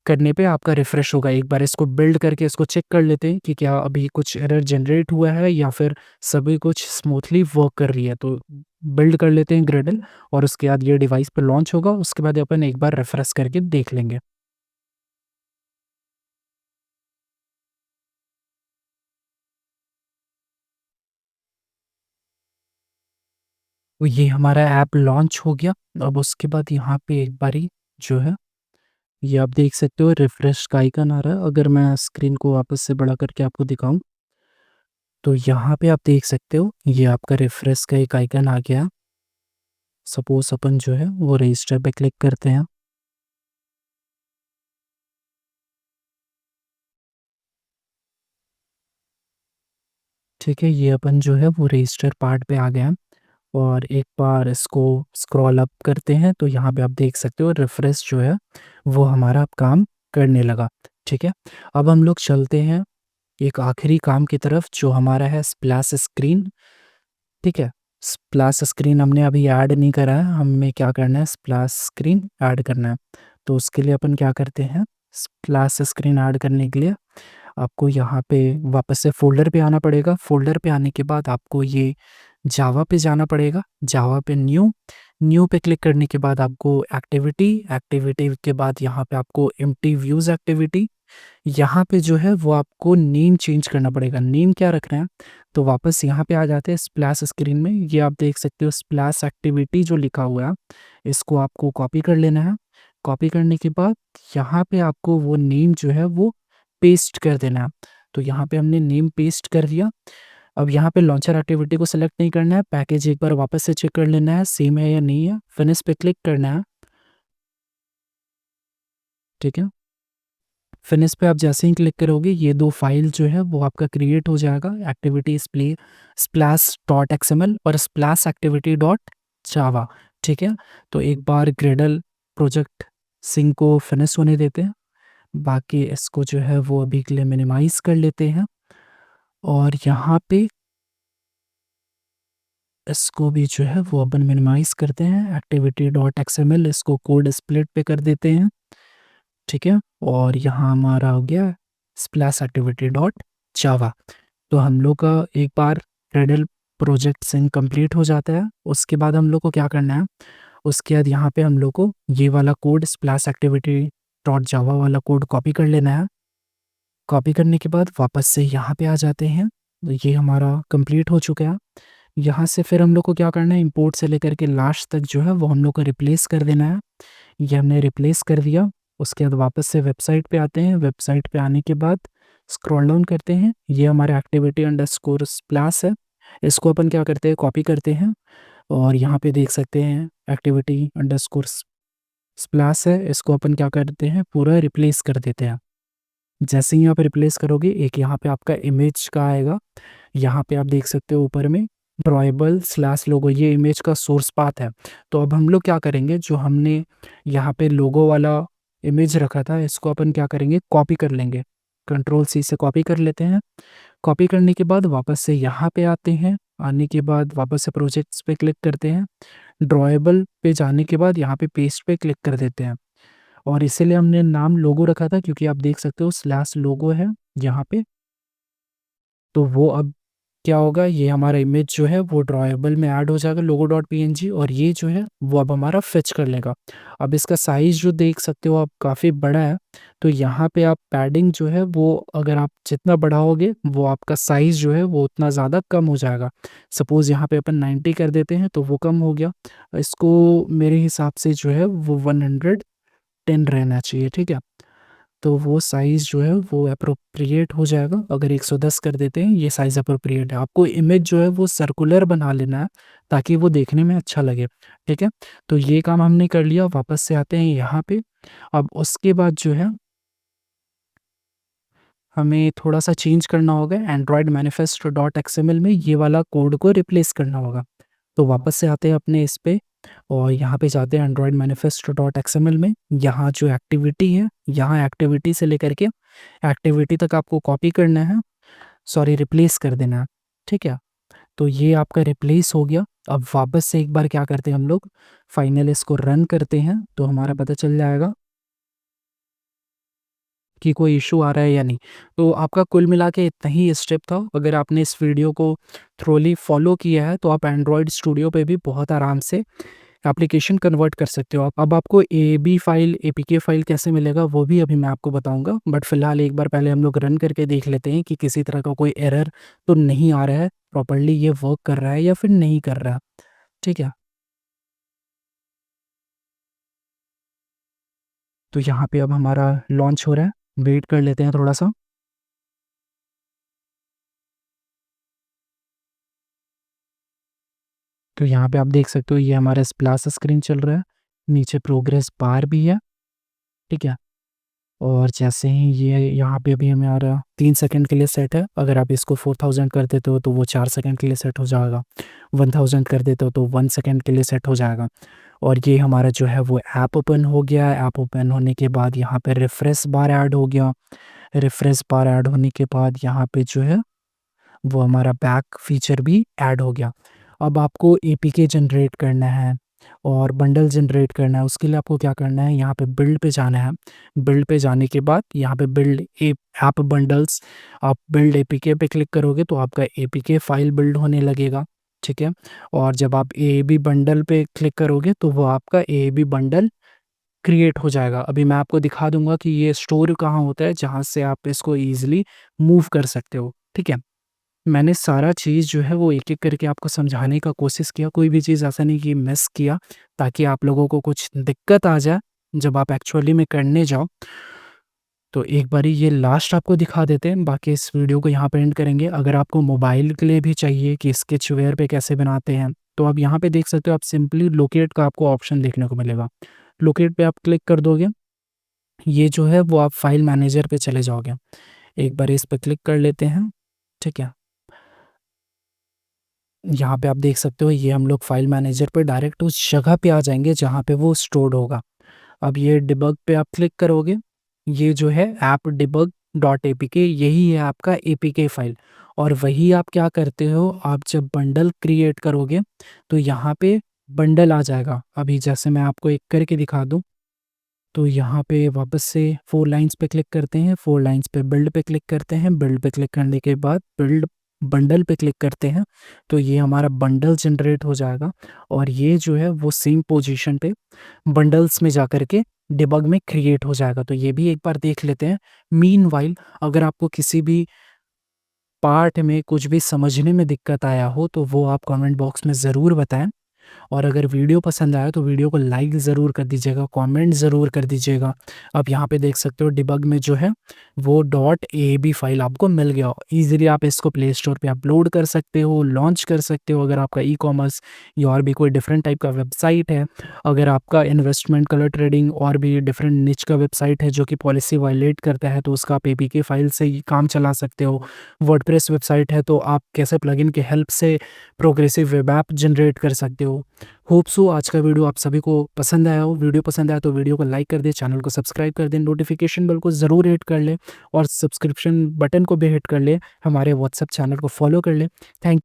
करने पे आपका रिफ्रेश होगा। एक बार इसको बिल्ड करके इसको चेक कर लेते हैं कि क्या अभी कुछ एरर जनरेट हुआ है या फिर सभी कुछ स्मूथली वर्क कर रही है। तो बिल्ड कर लेते हैं ग्रेडल और उसके बाद ये डिवाइस पे लॉन्च होगा। उसके बाद अपन एक बार रिफ्रेश करके देख लेंगे। तो ये हमारा ऐप लॉन्च हो गया। अब उसके बाद यहाँ पे एक बारी जो है ये आप देख सकते हो रिफ्रेश का आइकन आ रहा है। अगर मैं स्क्रीन को वापस से बड़ा करके आपको दिखाऊं तो यहाँ पे आप देख सकते हो ये आपका रिफ्रेश का एक आइकन आ गया। सपोज अपन जो है वो रजिस्टर पे क्लिक करते हैं। ठीक है, ये अपन जो है वो रजिस्टर पार्ट पे आ गए हैं और एक बार इसको स्क्रॉल अप करते हैं तो यहाँ पे आप देख सकते हो रिफ्रेश जो है वो हमारा अब काम करने लगा। ठीक है, अब हम लोग चलते हैं एक आखिरी काम की तरफ जो हमारा है स्प्लैश स्क्रीन। ठीक है, स्प्लैश स्क्रीन हमने अभी ऐड नहीं करा है, हमें क्या करना है, स्प्लैश स्क्रीन ऐड करना है। तो उसके लिए अपन क्या करते हैं, स्प्लैश स्क्रीन ऐड करने के लिए आपको यहाँ पे वापस से फ़ोल्डर पे आना पड़ेगा। फ़ोल्डर पे आने के बाद आपको ये जावा पे जाना पड़ेगा। जावा पे न्यू पे क्लिक करने के बाद आपको एक्टिविटी के बाद यहाँ पे आपको एम्प्टी व्यूज़ एक्टिविटी, यहाँ पे जो है वो आपको नेम चेंज करना पड़ेगा। नेम क्या रखना है, तो वापस यहाँ पे आ जाते हैं स्प्लैश स्क्रीन में। ये आप देख सकते हो स्प्लैश एक्टिविटी जो लिखा हुआ है, इसको आपको कॉपी कर लेना है। कॉपी करने के बाद यहाँ पे आपको वो नेम जो है वो पेस्ट कर देना है। तो यहाँ पे हमने नेम पेस्ट कर दिया। अब यहाँ पे लॉन्चर एक्टिविटी को सेलेक्ट नहीं करना है, पैकेज एक बार वापस से चेक कर लेना है सेम है या नहीं है, फिनिश पे क्लिक करना है। ठीक है, फिनिश पे आप जैसे ही क्लिक करोगे ये दो फाइल जो है वो आपका क्रिएट हो जाएगा, एक्टिविटी स्प्लैश डॉट एक्सएमएल और स्प्लैश एक्टिविटी डॉट जावा। ठीक है, तो एक बार ग्रेडल प्रोजेक्ट सिंक को फिनिश होने देते हैं। बाकी इसको जो है वो अभी के लिए मिनिमाइज कर लेते हैं और यहाँ पे इसको भी जो है वो अपन मिनिमाइज करते हैं। एक्टिविटी डॉट एक्सएमएल इसको कोड स्प्लिट पे कर देते हैं। ठीक है, और यहाँ हमारा हो गया स्प्लैश एक्टिविटी डॉट जावा। तो हम लोग का एक बार ग्रेडल प्रोजेक्ट सिंक कंप्लीट हो जाता है। उसके बाद हम लोग को क्या करना है, उसके बाद यहाँ पे हम लोग को ये वाला कोड स्प्लैश एक्टिविटी डॉट जावा वाला कोड कॉपी कर लेना है। कॉपी करने के बाद वापस से यहाँ पे आ जाते हैं। तो ये हमारा कंप्लीट हो चुका है। यहाँ से फिर हम लोग को क्या करना है, इंपोर्ट से लेकर के लास्ट तक जो है वो हम लोग को रिप्लेस कर देना है। ये हमने रिप्लेस कर दिया। उसके बाद वापस से वेबसाइट पे आते हैं। वेबसाइट पे आने के बाद स्क्रॉल डाउन करते हैं। ये हमारा एक्टिविटी अंडरस्कोर स्प्लैश है, इसको अपन क्या करते हैं, कॉपी करते हैं और यहाँ पे देख सकते हैं एक्टिविटी अंडरस्कोर स्प्लैश है, इसको अपन क्या करते हैं, पूरा रिप्लेस कर देते हैं। जैसे ही आप रिप्लेस करोगे एक यहाँ पे आपका इमेज का आएगा। यहाँ पे आप देख सकते हो ऊपर में ड्रॉएबल स्लैश लोगो, ये इमेज का सोर्स पाथ है। तो अब हम लोग क्या करेंगे, जो हमने यहाँ पे लोगो वाला इमेज रखा था, इसको अपन क्या करेंगे, कॉपी कर लेंगे। कंट्रोल सी से कॉपी कर लेते हैं। कॉपी करने के बाद वापस से यहाँ पे आते हैं। आने के बाद वापस से प्रोजेक्ट्स पे क्लिक करते हैं। ड्रॉएबल पे जाने के बाद यहाँ पे पेस्ट पे क्लिक कर देते हैं। और इसीलिए हमने नाम लोगो रखा था, क्योंकि आप देख सकते हो स्लैश लोगो है यहाँ पे। तो वो अब क्या होगा, ये हमारा इमेज जो है वो ड्रॉएबल में ऐड हो जाएगा, लोगो डॉट पीएनजी, और ये जो है वो अब हमारा फेच कर लेगा। अब इसका साइज़ जो देख सकते हो आप, काफ़ी बड़ा है। तो यहाँ पे आप पैडिंग जो है वो, अगर आप जितना बढ़ाओगे वो आपका साइज़ जो है वो उतना ज़्यादा कम हो जाएगा। सपोज़ यहाँ पे अपन 90 कर देते हैं तो वो कम हो गया। इसको मेरे हिसाब से जो है वो 110 रहना चाहिए, ठीक है? तो वो साइज़ जो है वो एप्रोप्रिएट हो जाएगा। अगर 110 कर देते हैं, ये साइज़ एप्रोप्रिएट है। आपको इमेज जो है वो सर्कुलर बना लेना है, ताकि वो देखने में अच्छा लगे, ठीक है? तो ये काम हमने कर लिया, वापस से आते हैं यहाँ पे। अब उसके बाद जो है हमें थोड़ा-सा चेंज करना होगा, एंड्रॉयड मैनिफेस्ट डॉट एक्सएमएल में ये वाला कोड को रिप्लेस करना होगा। तो वापस से आते हैं अपने इस पे, और यहाँ पे जाते हैं एंड्रॉयड मैनिफेस्ट डॉट एक्सएमएल में। यहाँ जो एक्टिविटी है, यहाँ एक्टिविटी से लेकर के एक्टिविटी तक आपको कॉपी करना है, सॉरी रिप्लेस कर देना है, ठीक है? तो ये आपका रिप्लेस हो गया। अब वापस से एक बार क्या करते हैं हम लोग, फाइनल इसको रन करते हैं, तो हमारा पता चल जाएगा कि कोई इश्यू आ रहा है या नहीं। तो आपका कुल मिला के इतना ही स्टेप था। अगर आपने इस वीडियो को थ्रोली फॉलो किया है, तो आप एंड्रॉयड स्टूडियो पे भी बहुत आराम से एप्लीकेशन कन्वर्ट कर सकते हो। अब आपको एबी फाइल, एपीके फाइल कैसे मिलेगा वो भी अभी मैं आपको बताऊँगा। बट फिलहाल एक बार पहले हम लोग रन करके देख लेते हैं कि किसी तरह का कोई एरर तो नहीं आ रहा है, प्रॉपर्ली ये वर्क कर रहा है या फिर नहीं कर रहा है, ठीक है? तो यहाँ पे अब हमारा लॉन्च हो रहा है, वेट कर लेते हैं थोड़ा-सा। तो यहाँ पे आप देख सकते हो ये हमारा स्प्लैश स्क्रीन चल रहा है, नीचे प्रोग्रेस बार भी है, ठीक है? और जैसे ही ये यहाँ पे अभी हमारा 3 सेकंड के लिए सेट है, अगर आप इसको 4000 कर देते हो तो वो 4 सेकंड के लिए सेट हो जाएगा, 1000 कर देते हो तो 1 सेकंड के लिए सेट हो जाएगा। और ये हमारा जो है वो ऐप ओपन हो गया। ऐप ओपन होने के बाद यहाँ पे रिफ्रेश बार ऐड हो गया। रिफ्रेश बार ऐड होने के बाद यहाँ पे जो है वो हमारा बैक फीचर भी ऐड हो गया। अब आपको एपीके जनरेट करना है और बंडल जनरेट करना है, उसके लिए आपको क्या करना है, यहाँ पे बिल्ड पे जाना है। बिल्ड पे जाने के बाद यहाँ पे बिल्ड ऐप बंडल्स, आप बिल्ड एपीके पे क्लिक करोगे तो आपका एपीके फाइल बिल्ड होने लगेगा, ठीक है? और जब आप एएबी बंडल पे क्लिक करोगे तो वो आपका एएबी बंडल क्रिएट हो जाएगा। अभी मैं आपको दिखा दूँगा कि ये स्टोर कहाँ होता है, जहाँ से आप इसको ईज़िली मूव कर सकते हो, ठीक है? मैंने सारा चीज़ जो है वो एक-एक करके आपको समझाने का कोशिश किया, कोई भी चीज़ ऐसा नहीं कि मिस किया, ताकि आप लोगों को कुछ दिक्कत आ जाए, जब आप एक्चुअली में करने जाओ। तो एक बारी ये लास्ट आपको दिखा देते हैं, बाकी इस वीडियो को यहाँ पे एंड करेंगे। अगर आपको मोबाइल के लिए भी चाहिए कि स्केचवेयर पे कैसे बनाते हैं, तो आप यहाँ पे देख सकते हो, आप सिंपली लोकेट का आपको ऑप्शन देखने को मिलेगा। लोकेट पे आप क्लिक कर दोगे, ये जो है वो आप फाइल मैनेजर पे चले जाओगे। एक बार इस पे क्लिक कर लेते हैं, ठीक है? यहाँ पे आप देख सकते हो ये हम लोग फाइल मैनेजर पे डायरेक्ट उस जगह पे आ जाएँगे जहाँ पे वो स्टोर्ड होगा। अब ये डिबग पे आप क्लिक करोगे, ये जो है ऐप डिबग डॉट एपीके, यही है आपका एपीके फाइल। और वही आप क्या करते हो, आप जब बंडल क्रिएट करोगे तो यहाँ पे बंडल आ जाएगा। अभी जैसे मैं आपको एक करके दिखा दूँ, तो यहाँ पे वापस से 4 लाइन्स पे क्लिक करते हैं, 4 लाइन्स पे बिल्ड पे क्लिक करते हैं, बिल्ड पे क्लिक करने के बाद बिल्ड बंडल पे क्लिक करते हैं, तो ये हमारा बंडल जनरेट हो जाएगा। और ये जो है वो सेम पोजीशन पे बंडल्स में जाकर के डिबग में क्रिएट हो जाएगा। तो ये भी एक बार देख लेते हैं। मीनवाइल अगर आपको किसी भी पार्ट में कुछ भी समझने में दिक्कत आया हो, तो वो आप कमेंट बॉक्स में ज़रूर बताएँ। और अगर वीडियो पसंद आया तो वीडियो को लाइक ज़रूर कर दीजिएगा, कमेंट ज़रूर कर दीजिएगा। आप यहाँ पे देख सकते हो डिबग में जो है वो डॉट एबी फाइल आपको मिल गया। ईज़िली आप इसको प्ले स्टोर पे अपलोड कर सकते हो, लॉन्च कर सकते हो। अगर आपका ई-कॉमर्स या और भी कोई डिफरेंट टाइप का वेबसाइट है, अगर आपका इन्वेस्टमेंट, कलर ट्रेडिंग और भी डिफरेंट निच का वेबसाइट है जो कि पॉलिसी वायलेट करता है, तो उसका आप एपीके फाइल से ही काम चला सकते हो। वर्डप्रेस वेबसाइट है तो आप कैसे प्लगइन की हेल्प से प्रोग्रेसिव वेब ऐप जनरेट कर सकते हो। होप सो आज का वीडियो आप सभी को पसंद आया हो। वीडियो पसंद आया तो वीडियो को लाइक कर दें, चैनल को सब्सक्राइब कर दें, नोटिफिकेशन बेल को ज़रूर हिट कर लें और सब्सक्रिप्शन बटन को भी हिट कर लें, हमारे व्हाट्सएप चैनल को फॉलो कर लें। थैंक